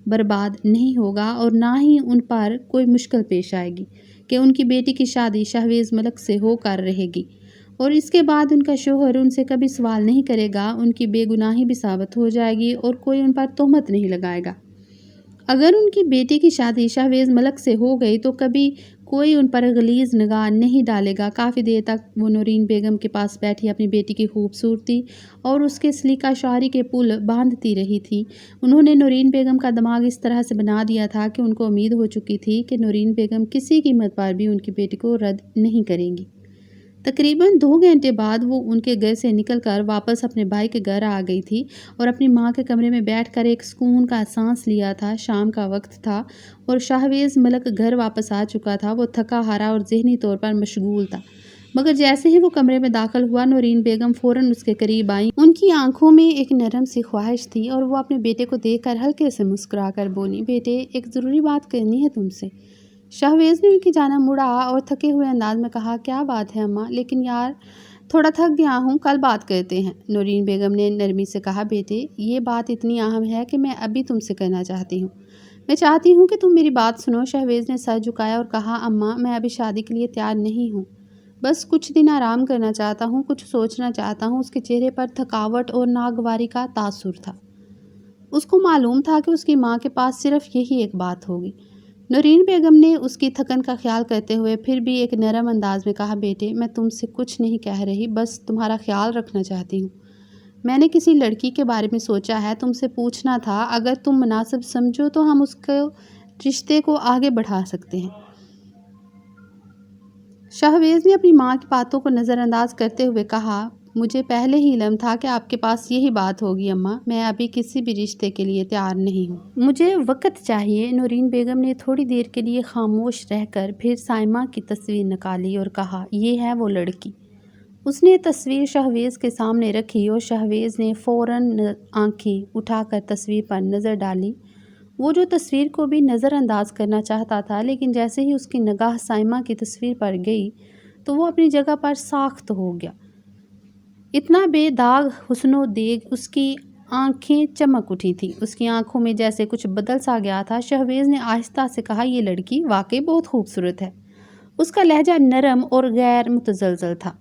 برباد نہیں ہوگا اور نہ ہی ان پر کوئی مشکل پیش آئے گی کہ ان کی بیٹی کی شادی شہویز ملک سے ہو کر رہے گی، اور اس کے بعد ان کا شوہر ان سے کبھی سوال نہیں کرے گا، ان کی بے گناہی بھی ثابت ہو جائے گی اور کوئی ان پر تہمت نہیں لگائے گا۔ اگر ان کی بیٹی کی شادی شہویز ملک سے ہو گئی تو کبھی کوئی ان پر غلیظ نگاہ نہیں ڈالے گا۔ کافی دیر تک وہ نورین بیگم کے پاس بیٹھی اپنی بیٹی کی خوبصورتی اور اس کے سلیقہ شعری کے پل باندھتی رہی تھی۔ انہوں نے نورین بیگم کا دماغ اس طرح سے بنا دیا تھا کہ ان کو امید ہو چکی تھی کہ نورین بیگم کسی قیمت پر بھی ان کی بیٹی کو رد نہیں کریں گی۔ تقریباً 2 گھنٹے بعد وہ ان کے گھر سے نکل کر واپس اپنے بھائی کے گھر آ گئی تھی اور اپنی ماں کے کمرے میں بیٹھ کر ایک سکون کا سانس لیا تھا۔ شام کا وقت تھا اور شہویز ملک گھر واپس آ چکا تھا۔ وہ تھکا ہارا اور ذہنی طور پر مشغول تھا، مگر جیسے ہی وہ کمرے میں داخل ہوا، نورین بیگم فوراً اس کے قریب آئیں۔ ان کی آنکھوں میں ایک نرم سی خواہش تھی اور وہ اپنے بیٹے کو دیکھ کر ہلکے سے مسکرا کر بولی، بیٹے، ایک ضروری بات کرنی ہے تم سے۔ شہویز نے ان کی جانب مڑا اور تھکے ہوئے انداز میں کہا، کیا بات ہے اماں؟ لیکن یار، تھوڑا تھک گیا ہوں، کل بات کرتے ہیں۔ نورین بیگم نے نرمی سے کہا، بیٹے، یہ بات اتنی اہم ہے کہ میں ابھی تم سے کرنا چاہتی ہوں۔ میں چاہتی ہوں کہ تم میری بات سنو۔ شہویز نے سر جھکایا اور کہا، اماں، میں ابھی شادی کے لیے تیار نہیں ہوں، بس کچھ دن آرام کرنا چاہتا ہوں، کچھ سوچنا چاہتا ہوں۔ اس کے چہرے پر تھکاوٹ اور ناگواری کا تاثر تھا۔ اس کو معلوم تھا کہ اس کی ماں کے پاس صرف یہی ایک بات ہوگی۔ نورین بیگم نے اس کی تھکن کا خیال کرتے ہوئے پھر بھی ایک نرم انداز میں کہا، بیٹے، میں تم سے کچھ نہیں کہہ رہی، بس تمہارا خیال رکھنا چاہتی ہوں۔ میں نے کسی لڑکی کے بارے میں سوچا ہے، تم سے پوچھنا تھا، اگر تم مناسب سمجھو تو ہم اس کو رشتے کو آگے بڑھا سکتے ہیں۔ شہویز نے اپنی ماں کی باتوں کو نظر انداز کرتے ہوئے کہا، مجھے پہلے ہی علم تھا کہ آپ کے پاس یہی بات ہوگی اماں، میں ابھی کسی بھی رشتے کے لیے تیار نہیں ہوں، مجھے وقت چاہیے۔ نورین بیگم نے تھوڑی دیر کے لیے خاموش رہ کر پھر سائمہ کی تصویر نکالی اور کہا، یہ ہے وہ لڑکی۔ اس نے تصویر شہویز کے سامنے رکھی اور شہویز نے فوراً آنکھیں اٹھا کر تصویر پر نظر ڈالی۔ وہ جو تصویر کو بھی نظر انداز کرنا چاہتا تھا، لیکن جیسے ہی اس کی نگاہ سائمہ کی تصویر پر گئی تو وہ اپنی جگہ پر ساخت ہو گیا۔ اتنا بے داغ حسن و دیگ، اس کی آنکھیں چمک اٹھی تھیں، اس کی آنکھوں میں جیسے کچھ بدل سا گیا تھا۔ شہویز نے آہستہ سے کہا، یہ لڑکی واقعی بہت خوبصورت ہے۔ اس کا لہجہ نرم اور غیر متزلزل تھا۔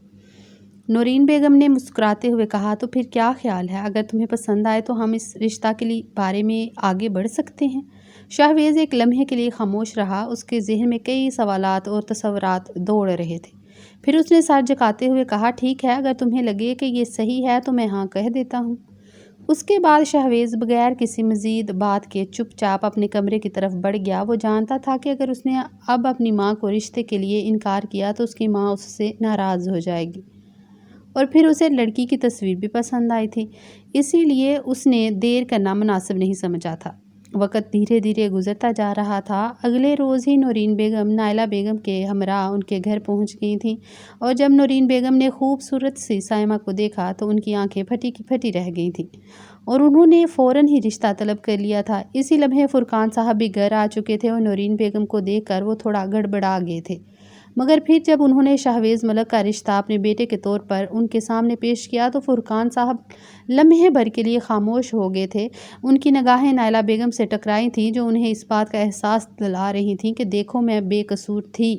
نورین بیگم نے مسکراتے ہوئے کہا، تو پھر کیا خیال ہے؟ اگر تمہیں پسند آئے تو ہم اس رشتہ کے بارے میں آگے بڑھ سکتے ہیں۔ شہویز ایک لمحے کے لیے خاموش رہا، اس کے ذہن میں کئی سوالات اور تصورات دوڑ رہے تھے۔ پھر اس نے سر جھکاتے ہوئے کہا، ٹھیک ہے، اگر تمہیں لگے کہ یہ صحیح ہے تو میں ہاں کہہ دیتا ہوں۔ اس کے بعد شہویز بغیر کسی مزید بات کے چپ چاپ اپنے کمرے کی طرف بڑھ گیا۔ وہ جانتا تھا کہ اگر اس نے اب اپنی ماں کو رشتے کے لیے انکار کیا تو اس کی ماں اس سے ناراض ہو جائے گی، اور پھر اسے لڑکی کی تصویر بھی پسند آئی تھی، اسی لیے اس نے دیر کرنا مناسب نہیں سمجھا تھا۔ وقت دھیرے دھیرے گزرتا جا رہا تھا۔ اگلے روز ہی نورین بیگم نائلہ بیگم کے ہمراہ ان کے گھر پہنچ گئی تھیں، اور جب نورین بیگم نے خوبصورت سی سائمہ کو دیکھا تو ان کی آنکھیں پھٹی کی پھٹی رہ گئی تھیں، اور انہوں نے فوراً ہی رشتہ طلب کر لیا تھا۔ اسی لمحے فرقان صاحب بھی گھر آ چکے تھے، اور نورین بیگم کو دیکھ کر وہ تھوڑا گڑبڑا گئے تھے، مگر پھر جب انہوں نے شہویز ملک کا رشتہ اپنے بیٹے کے طور پر ان کے سامنے پیش کیا تو فرقان صاحب لمحے بھر کے لیے خاموش ہو گئے تھے۔ ان کی نگاہیں نائلہ بیگم سے ٹکرائی تھیں، جو انہیں اس بات کا احساس دلا رہی تھیں کہ دیکھو، میں بے قصور تھی،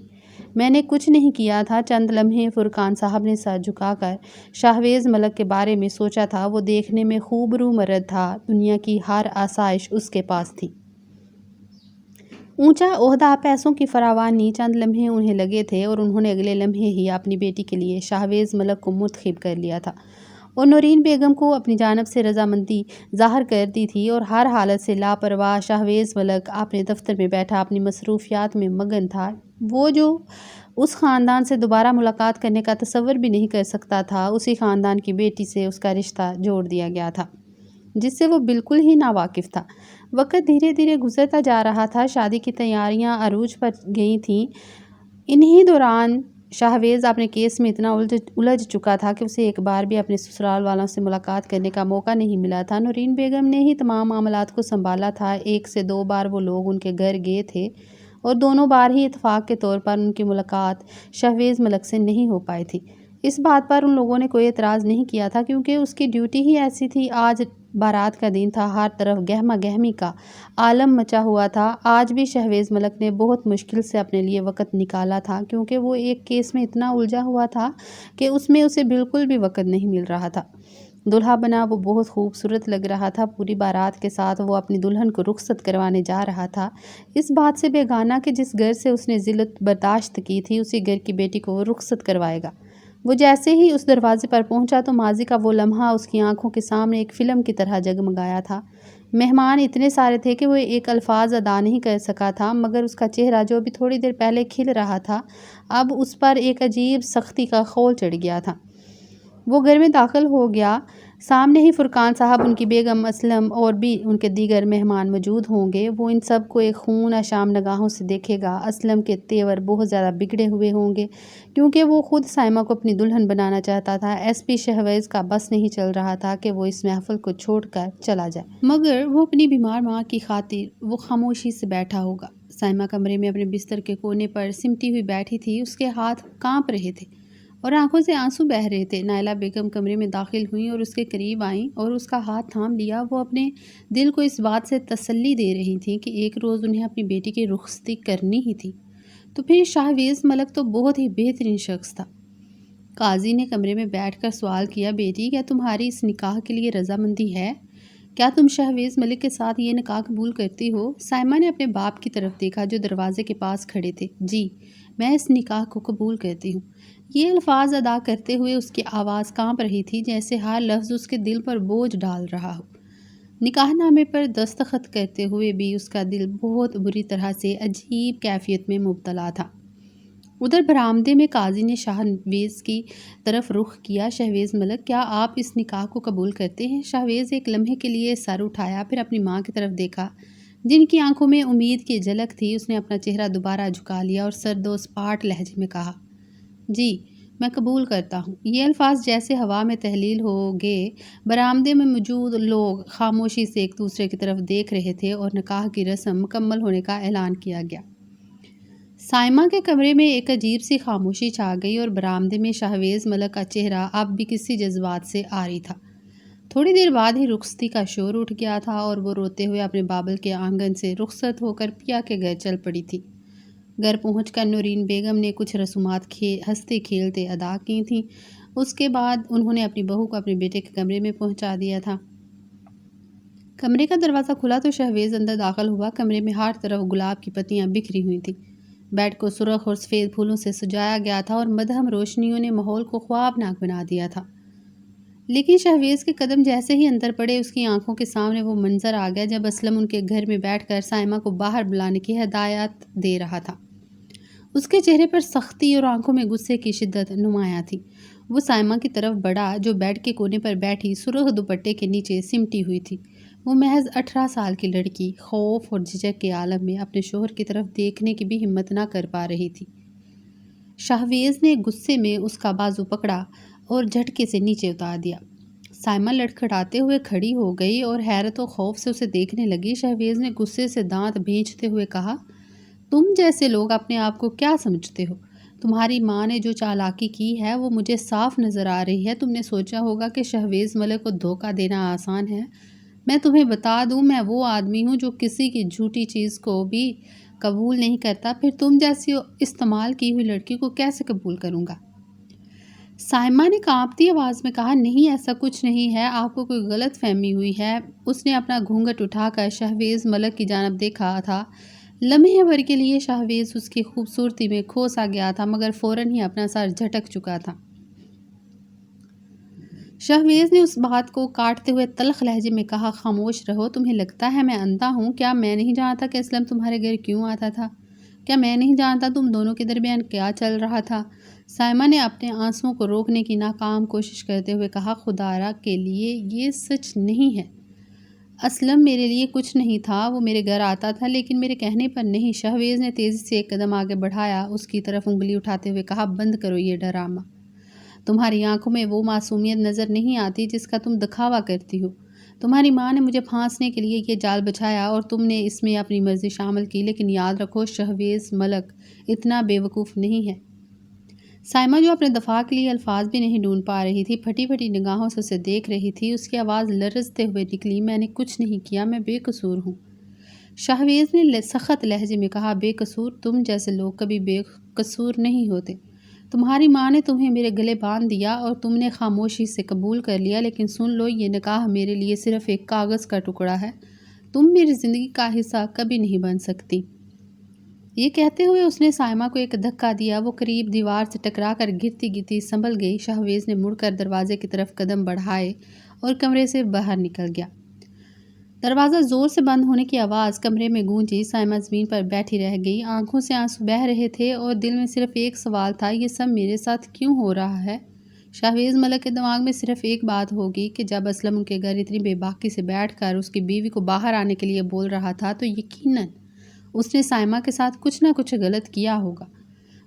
میں نے کچھ نہیں کیا تھا۔ چند لمحے فرقان صاحب نے سر جھکا کر شہویز ملک کے بارے میں سوچا تھا۔ وہ دیکھنے میں خوبرو مرد تھا، دنیا کی ہر آسائش اس کے پاس تھی، اونچا عہدہ، پیسوں کی فراوانی۔ چند لمحے انہیں لگے تھے اور انہوں نے اگلے لمحے ہی اپنی بیٹی کے لیے شہویز ملک کو منتخب کر لیا تھا، اور نورین بیگم کو اپنی جانب سے رضامندی ظاہر کر دی تھی، اور ہر حالت سے لاپرواہ شہویز ملک اپنے دفتر میں بیٹھا اپنی مصروفیات میں مگن تھا۔ وہ جو اس خاندان سے دوبارہ ملاقات کرنے کا تصور بھی نہیں کر سکتا تھا، اسی خاندان کی بیٹی سے اس کا رشتہ جوڑ دیا گیا تھا جس سے وہ بالکل ہی ناواقف تھا۔ وقت دھیرے دھیرے گزرتا جا رہا تھا۔ شادی کی تیاریاں عروج پر گئی تھیں۔ انہی دوران شہویز اپنے کیس میں اتنا الجھ چکا تھا کہ اسے ایک بار بھی اپنے سسرال والوں سے ملاقات کرنے کا موقع نہیں ملا تھا۔ نورین بیگم نے ہی تمام معاملات کو سنبھالا تھا۔ ایک سے دو بار وہ لوگ ان کے گھر گئے تھے، اور دونوں بار ہی اتفاق کے طور پر ان کی ملاقات شہویز ملک سے نہیں ہو پائی تھی۔ اس بات پر ان لوگوں نے کوئی اعتراض نہیں کیا تھا، کیونکہ اس کی ڈیوٹی ہی ایسی تھی۔ آج بارات کا دن تھا، ہر طرف گہما گہمی کا عالم مچا ہوا تھا۔ آج بھی شہویز ملک نے بہت مشکل سے اپنے لیے وقت نکالا تھا، کیونکہ وہ ایک کیس میں اتنا الجھا ہوا تھا کہ اس میں اسے بالکل بھی وقت نہیں مل رہا تھا۔ دلہا بنا وہ بہت خوبصورت لگ رہا تھا۔ پوری بارات کے ساتھ وہ اپنی دلہن کو رخصت کروانے جا رہا تھا، اس بات سے بیگانہ کہ جس گھر سے اس نے ذلت برداشت کی تھی، اسی گھر کی بیٹی کو وہ رخصت کروائے گا۔ وہ جیسے ہی اس دروازے پر پہنچا تو ماضی کا وہ لمحہ اس کی آنکھوں کے سامنے ایک فلم کی طرح جگمگایا تھا۔ مہمان اتنے سارے تھے کہ وہ ایک الفاظ ادا نہیں کر سکا تھا، مگر اس کا چہرہ جو بھی تھوڑی دیر پہلے کھل رہا تھا، اب اس پر ایک عجیب سختی کا خول چڑھ گیا تھا۔ وہ گھر میں داخل ہو گیا۔ سامنے ہی فرقان صاحب، ان کی بیگم اسلم اور بھی ان کے دیگر مہمان موجود ہوں گے۔ وہ ان سب کو ایک خون آشام نگاہوں سے دیکھے گا۔ اسلم کے تیور بہت زیادہ بگڑے ہوئے ہوں گے، کیونکہ وہ خود سائمہ کو اپنی دلہن بنانا چاہتا تھا۔ ایس پی شہویز کا بس نہیں چل رہا تھا کہ وہ اس محفل کو چھوڑ کر چلا جائے، مگر وہ اپنی بیمار ماں کی خاطر وہ خاموشی سے بیٹھا ہوگا۔ سائمہ کمرے میں اپنے بستر کے کونے پر سمٹی ہوئی بیٹھی تھی۔ اس کے ہاتھ کانپ رہے تھے اور آنکھوں سے آنسو بہہ رہے تھے۔ نائلہ بیگم کمرے میں داخل ہوئیں اور اس کے قریب آئیں اور اس کا ہاتھ تھام لیا۔ وہ اپنے دل کو اس بات سے تسلی دے رہی تھیں کہ ایک روز انہیں اپنی بیٹی کی رخصتی کرنی ہی تھی، تو پھر شہویز ملک تو بہت ہی بہترین شخص تھا۔ قاضی نے کمرے میں بیٹھ کر سوال کیا، بیٹی، کیا تمہاری اس نکاح کے لیے رضامندی ہے؟ کیا تم شہویز ملک کے ساتھ یہ نکاح قبول کرتی ہو؟ سائمہ نے اپنے باپ کی طرف دیکھا جو دروازے کے پاس کھڑے تھے۔ جی، میں اس نکاح کو قبول کرتی ہوں۔ یہ الفاظ ادا کرتے ہوئے اس کی آواز کانپ رہی تھی، جیسے ہر لفظ اس کے دل پر بوجھ ڈال رہا ہو۔ نکاح نامے پر دستخط کرتے ہوئے بھی اس کا دل بہت بری طرح سے عجیب کیفیت میں مبتلا تھا۔ ادھر برآمدے میں قاضی نے شہویز کی طرف رخ کیا۔ شہویز ملک، کیا آپ اس نکاح کو قبول کرتے ہیں؟ شہویز ایک لمحے کے لیے سر اٹھایا، پھر اپنی ماں کی طرف دیکھا جن کی آنکھوں میں امید کی جھلک تھی۔ اس نے اپنا چہرہ دوبارہ جھکا لیا اور سرد و سپاٹ لہجے میں کہا، جی، میں قبول کرتا ہوں۔ یہ الفاظ جیسے ہوا میں تحلیل ہو گئے۔ برآمدے میں موجود لوگ خاموشی سے ایک دوسرے کی طرف دیکھ رہے تھے اور نکاح کی رسم مکمل ہونے کا اعلان کیا گیا۔ سائمہ کے کمرے میں ایک عجیب سی خاموشی چھا گئی اور برآمدے میں شہویز ملک کا چہرہ اب بھی کسی جذبات سے عاری تھا۔ تھوڑی دیر بعد ہی رخصتی کا شور اٹھ گیا تھا اور وہ روتے ہوئے اپنے بابل کے آنگن سے رخصت ہو کر پیا کے گھر چل پڑی تھی۔ گھر پہنچ کر نورین بیگم نے کچھ رسومات ہنستے کھیلتے ادا کی تھیں۔ اس کے بعد انہوں نے اپنی بہو کو اپنے بیٹے کے کمرے میں پہنچا دیا تھا۔ کمرے کا دروازہ کھلا تو شہویز اندر داخل ہوا۔ کمرے میں ہر طرف گلاب کی پتیاں بکھری ہوئی تھیں۔ بیڈ کو سرخ اور سفید پھولوں سے سجایا گیا تھا اور مدھم روشنیوں نے ماحول کو خوابناک بنا دیا تھا۔ لیکن شہویز کے قدم جیسے ہی اندر پڑے اس کی آنکھوں کے سامنے وہ منظر آ گیا جب اسلم ان کے گھر میں بیٹھ کر سائمہ کو باہر بلانے کی ہدایت دے رہا تھا۔ اس کے چہرے پر سختی اور آنکھوں میں غصے کی شدت نمایاں تھی۔ وہ سائمہ کی طرف بڑھا جو بیڈ کے کونے پر بیٹھی سرخ دوپٹے کے نیچے سمٹی ہوئی تھی۔ وہ محض 18 سال کی لڑکی خوف اور جھجک کے عالم میں اپنے شوہر کی طرف دیکھنے کی بھی ہمت نہ کر پا رہی تھی۔ شہویز نے غصے میں اس کا بازو پکڑا اور جھٹکے سے نیچے اتار دیا۔ سائمہ لڑکھڑاتے ہوئے کھڑی ہو گئی اور حیرت و خوف سے اسے دیکھنے لگی۔ شہویز نے غصے سے دانت بھینچتے ہوئے کہا، تم جیسے لوگ اپنے آپ کو کیا سمجھتے ہو؟ تمہاری ماں نے جو چالاکی کی ہے وہ مجھے صاف نظر آ رہی ہے۔ تم نے سوچا ہوگا کہ شہویز ملک کو دھوکہ دینا آسان ہے۔ میں تمہیں بتا دوں میں وہ آدمی ہوں جو کسی کی جھوٹی چیز کو بھی قبول نہیں کرتا، پھر تم جیسی استعمال کی ہوئی لڑکی کو کیسے قبول کروں گا؟ سائمہ نے کانپتی آواز میں کہا، نہیں ایسا کچھ نہیں ہے، آپ کو کوئی غلط فہمی ہوئی ہے۔ اس نے اپنا گھونگھٹ اٹھا کر شہویز ملک کی جانب دیکھا تھا۔ لمحے بھر کے لیے شہویز اس کی خوبصورتی میں کھو سا گیا تھا مگر فوراً ہی اپنا سر جھٹک چکا تھا۔ شہویز نے اس بات کو کاٹتے ہوئے تلخ لہجے میں کہا، خاموش رہو، تمہیں لگتا ہے میں اندھا ہوں؟ کیا میں نہیں جانتا کہ اسلم تمہارے گھر کیوں آتا تھا؟ کیا میں نہیں جانتا تم دونوں کے درمیان کیا چل رہا تھا؟ سائمہ نے اپنے آنسوؤں کو روکنے کی ناکام کوشش کرتے ہوئے کہا، خدا کے لیے یہ سچ نہیں ہے۔ اسلم میرے لیے کچھ نہیں تھا، وہ میرے گھر آتا تھا لیکن میرے کہنے پر نہیں۔ شہویز نے تیزی سے ایک قدم آگے بڑھایا، اس کی طرف انگلی اٹھاتے ہوئے کہا، بند کرو یہ ڈرامہ۔ تمہاری آنکھوں میں وہ معصومیت نظر نہیں آتی جس کا تم دکھاوا کرتی ہو۔ تمہاری ماں نے مجھے پھانسنے کے لیے یہ جال بچھایا اور تم نے اس میں اپنی مرضی شامل کی، لیکن یاد رکھو شہویز ملک اتنا بے وقوف نہیں ہے۔ سائمہ جو اپنے دفاع کے لیے الفاظ بھی نہیں ڈھونڈ پا رہی تھی، پھٹی پھٹی نگاہوں سے اسے دیکھ رہی تھی۔ اس کی آواز لرزتے ہوئے نکلی، میں نے کچھ نہیں کیا، میں بے قصور ہوں۔ شہویز نے سخت لہجے میں کہا، بے قصور؟ تم جیسے لوگ کبھی بے قصور نہیں ہوتے۔ تمہاری ماں نے تمہیں میرے گلے باندھ دیا اور تم نے خاموشی سے قبول کر لیا، لیکن سن لو یہ نکاح میرے لیے صرف ایک کاغذ کا ٹکڑا ہے، تم میری زندگی کا حصہ کبھی نہیں بن سکتی۔ یہ کہتے ہوئے اس نے سائمہ کو ایک دھکا دیا، وہ قریب دیوار سے ٹکرا کر گرتی گرتی سنبھل گئی۔ شہویز نے مڑ کر دروازے کی طرف قدم بڑھائے اور کمرے سے باہر نکل گیا۔ دروازہ زور سے بند ہونے کی آواز کمرے میں گونجی۔ سائمہ زمین پر بیٹھی رہ گئی، آنکھوں سے آنسو بہہ رہے تھے اور دل میں صرف ایک سوال تھا، یہ سب میرے ساتھ کیوں ہو رہا ہے؟ شہویز ملک کے دماغ میں صرف ایک بات ہوگی کہ جب اسلم ان کے گھر اتنی بے باکی سے بیٹھ کر اس کی بیوی کو باہر آنے کے لیے بول رہا تھا تو یقیناً اس نے سائمہ کے ساتھ کچھ نہ کچھ غلط کیا ہوگا۔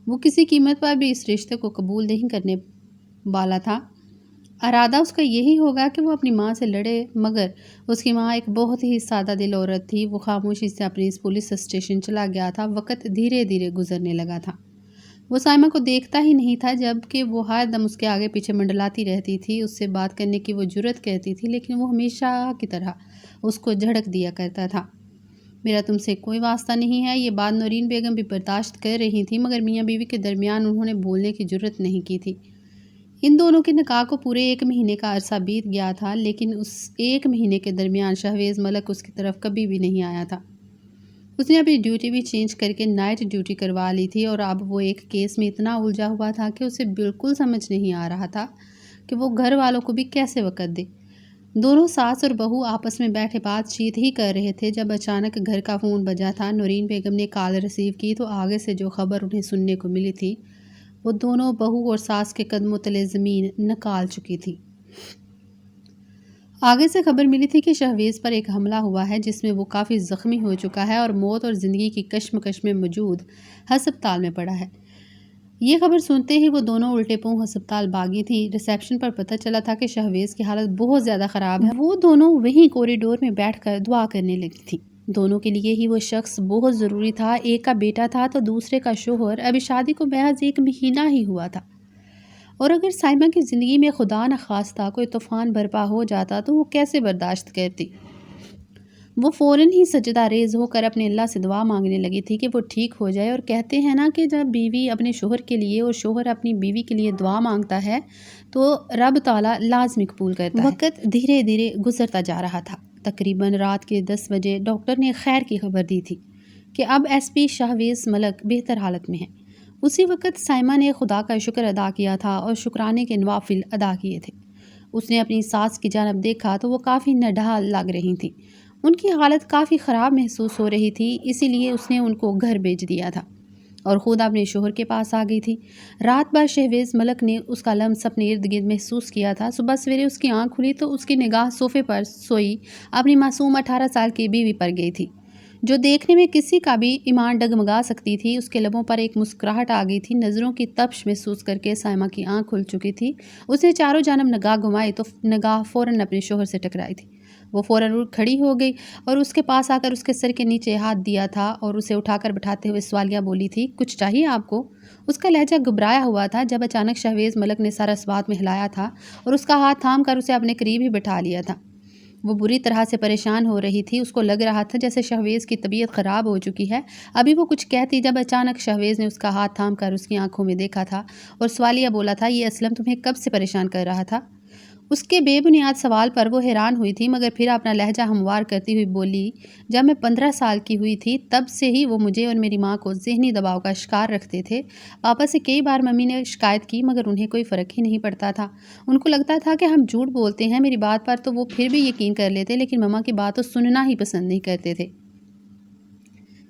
وہ کسی قیمت پر بھی اس رشتے کو قبول نہیں کرنے والا تھا۔ ارادہ اس کا یہی ہوگا کہ وہ اپنی ماں سے لڑے، مگر اس کی ماں ایک بہت ہی سادہ دل عورت تھی۔ وہ خاموشی سے اپنی اس پولیس اسٹیشن چلا گیا تھا۔ وقت دھیرے دھیرے گزرنے لگا تھا۔ وہ سائمہ کو دیکھتا ہی نہیں تھا، جبکہ وہ ہر دم اس کے آگے پیچھے منڈلاتی رہتی تھی۔ اس سے بات کرنے کی وہ جرأت کرتی تھی لیکن وہ ہمیشہ کی طرح اس کو جھڑک دیا کرتا تھا۔ میرا تم سے کوئی واسطہ نہیں ہے۔ یہ بات نورین بیگم بھی برداشت کر رہی تھی مگر میاں بیوی کے درمیان انہوں نے بولنے کی جرأت نہیں کی تھی۔ ان دونوں کے نکاح کو پورے 1 مہینے کا عرصہ بیت گیا تھا لیکن اس 1 مہینے کے درمیان شہویز ملک اس کی طرف کبھی بھی نہیں آیا تھا۔ اس نے اپنی ڈیوٹی بھی چینج کر کے نائٹ ڈیوٹی کروا لی تھی اور اب وہ ایک کیس میں اتنا الجھا ہوا تھا کہ اسے بالکل سمجھ نہیں آ رہا تھا کہ وہ گھر والوں کو بھی کیسے وقت دے۔ دونوں ساس اور بہو آپس میں بیٹھے بات چیت ہی کر رہے تھے جب اچانک گھر کا فون بجا تھا۔ نورین بیگم نے کال ریسیو کی تو آگے سے جو خبر انہیں سننے کو ملی تھی وہ دونوں بہو اور ساس کے قدموں تلے زمین نکال چکی تھی۔ آگے سے خبر ملی تھی کہ شہویز پر ایک حملہ ہوا ہے جس میں وہ کافی زخمی ہو چکا ہے اور موت اور زندگی کی کشمکش میں موجود ہسپتال میں پڑا ہے۔ یہ خبر سنتے ہی وہ دونوں الٹے پاؤں ہسپتال بھاگی تھی۔ ریسیپشن پر پتہ چلا تھا کہ شہویز کی حالت بہت زیادہ خراب ہے۔ وہ دونوں وہیں کوریڈور میں بیٹھ کر دعا کرنے لگی تھی۔ دونوں کے لیے ہی وہ شخص بہت ضروری تھا، ایک کا بیٹا تھا تو دوسرے کا شوہر۔ ابھی شادی کو محض 1 مہینہ ہی ہوا تھا اور اگر سائمہ کی زندگی میں خدا نخواستہ کوئی طوفان برپا ہو جاتا تو وہ کیسے برداشت کرتی؟ وہ فوراً ہی سجدہ ریز ہو کر اپنے اللہ سے دعا مانگنے لگی تھی کہ وہ ٹھیک ہو جائے، اور کہتے ہیں نا کہ جب بیوی اپنے شوہر کے لیے اور شوہر اپنی بیوی کے لیے دعا مانگتا ہے تو رب تعالیٰ لازمی قبول کرتا ہے۔ وقت دھیرے دھیرے گزرتا جا رہا تھا۔ تقریباً رات کے 10 بجے ڈاکٹر نے خیر کی خبر دی تھی کہ اب ایس پی شہویز ملک بہتر حالت میں ہے۔ اسی وقت سائمہ نے خدا کا شکر ادا کیا تھا اور شکرانے کے نوافل ادا کیے تھے۔ اس نے اپنی ساس کی جانب دیکھا تو وہ کافی نڈھال لگ رہی تھیں۔ ان کی حالت کافی خراب محسوس ہو رہی تھی، اسی لیے اس نے ان کو گھر بھیج دیا تھا اور خود اپنے شوہر کے پاس آ گئی تھی۔ رات بھر شہویز ملک نے اس کا لمس اپنے ارد گرد محسوس کیا تھا۔ صبح سویرے اس کی آنکھ کھلی تو اس کی نگاہ صوفے پر سوئی اپنی معصوم 18 سال کی بیوی پر گئی تھی، جو دیکھنے میں کسی کا بھی ایمان ڈگمگا سکتی تھی۔ اس کے لبوں پر ایک مسکراہٹ آ گئی تھی۔ نظروں کی تپش محسوس کر کے سائمہ کی آنکھ کھل چکی تھی۔ اس نے چاروں جانب نگاہ گھمائی تو نگاہ فوراً اپنے شوہر سے ٹکرائی تھی۔ وہ فوراً اٹھ کھڑی ہو گئی اور اس کے پاس آ کر اس کے سر کے نیچے ہاتھ دیا تھا اور اسے اٹھا کر بٹھاتے ہوئے سوالیہ بولی تھی، کچھ چاہیے آپ کو؟ اس کا لہجہ گھبرایا ہوا تھا جب اچانک شہویز ملک نے سر اسبات میں ہلایا تھا اور اس کا ہاتھ تھام کر اسے اپنے قریب ہی بٹھا لیا تھا۔ وہ بری طرح سے پریشان ہو رہی تھی۔ اس کو لگ رہا تھا جیسے شہویز کی طبیعت خراب ہو چکی ہے۔ ابھی وہ کچھ کہتی جب اچانک شہویز نے اس کا ہاتھ تھام کر اس کی آنکھوں میں دیکھا تھا اور سوالیہ بولا تھا، یہ اسلم تمہیں کب سے پریشان کر رہا تھا؟ اس کے بے بنیاد سوال پر وہ حیران ہوئی تھی، مگر پھر اپنا لہجہ ہموار کرتی ہوئی بولی، جب میں 15 سال کی ہوئی تھی تب سے ہی وہ مجھے اور میری ماں کو ذہنی دباؤ کا شکار رکھتے تھے۔ پاپا سے کئی بار ممی نے شکایت کی مگر انہیں کوئی فرق ہی نہیں پڑتا تھا۔ ان کو لگتا تھا کہ ہم جھوٹ بولتے ہیں میری بات پر تو وہ پھر بھی یقین کر لیتے، لیکن مما کی بات تو سننا ہی پسند نہیں کرتے تھے۔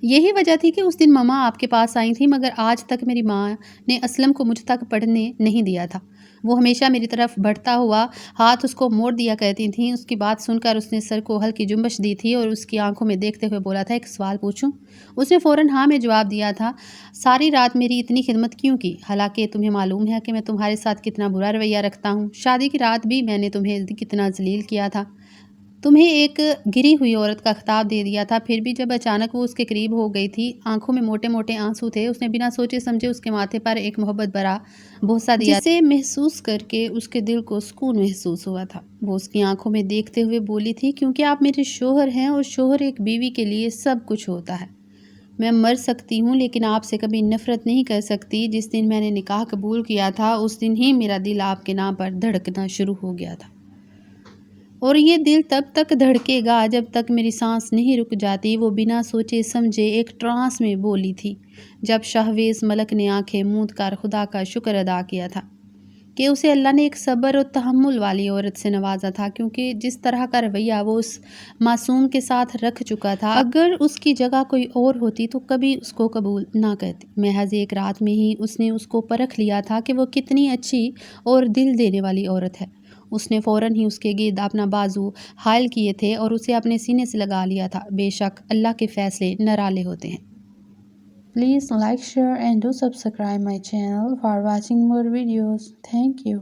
یہی وجہ تھی کہ اس دن مما آپ کے پاس آئی تھیں، مگر آج تک میری ماں نے اسلم کو مجھ تک پڑھنے نہیں دیا تھا۔ وہ ہمیشہ میری طرف بڑھتا ہوا ہاتھ اس کو موڑ دیا کرتی تھیں۔ اس کی بات سن کر اس نے سر کو ہلکی جنبش دی تھی اور اس کی آنکھوں میں دیکھتے ہوئے بولا تھا، ایک سوال پوچھوں؟ اس نے فوراً ہاں میں جواب دیا تھا۔ ساری رات میری اتنی خدمت کیوں کی؟ حالانکہ تمہیں معلوم ہے کہ میں تمہارے ساتھ کتنا برا رویہ رکھتا ہوں۔ شادی کی رات بھی میں نے تمہیں کتنا ذلیل کیا تھا، تمہیں ایک گری ہوئی عورت کا خطاب دے دیا تھا۔ پھر بھی جب اچانک وہ اس کے قریب ہو گئی تھی، آنکھوں میں موٹے موٹے آنسو تھے، اس نے بنا سوچے سمجھے اس کے ماتھے پر ایک محبت بھرا بوسہ دیا، جسے محسوس کر کے اس کے دل کو سکون محسوس ہوا تھا۔ وہ اس کی آنکھوں میں دیکھتے ہوئے بولی تھی، کیونکہ آپ میرے شوہر ہیں اور شوہر ایک بیوی کے لیے سب کچھ ہوتا ہے۔ میں مر سکتی ہوں لیکن آپ سے کبھی نفرت نہیں کر سکتی۔ جس دن میں نے نکاح قبول کیا تھا اس دن ہی میرا دل آپ کے نام پر دھڑکنا شروع ہو گیا تھا، اور یہ دل تب تک دھڑکے گا جب تک میری سانس نہیں رک جاتی۔ وہ بنا سوچے سمجھے ایک ٹرانس میں بولی تھی، جب شہویز ملک نے آنکھیں موند کر خدا کا شکر ادا کیا تھا کہ اسے اللہ نے ایک صبر و تحمل والی عورت سے نوازا تھا، کیونکہ جس طرح کا رویہ وہ اس معصوم کے ساتھ رکھ چکا تھا، اگر اس کی جگہ کوئی اور ہوتی تو کبھی اس کو قبول نہ کرتی۔ محض ایک رات میں ہی اس نے اس کو پرکھ لیا تھا کہ وہ کتنی اچھی اور دل دینے والی عورت ہے۔ اس نے فوراً ہی اس کے گرد اپنا بازو حائل کیے تھے اور اسے اپنے سینے سے لگا لیا تھا۔ بے شک اللہ کے فیصلے نرالے ہوتے ہیں۔ Please like, share and do subscribe my channel for watching more videos. Thank you.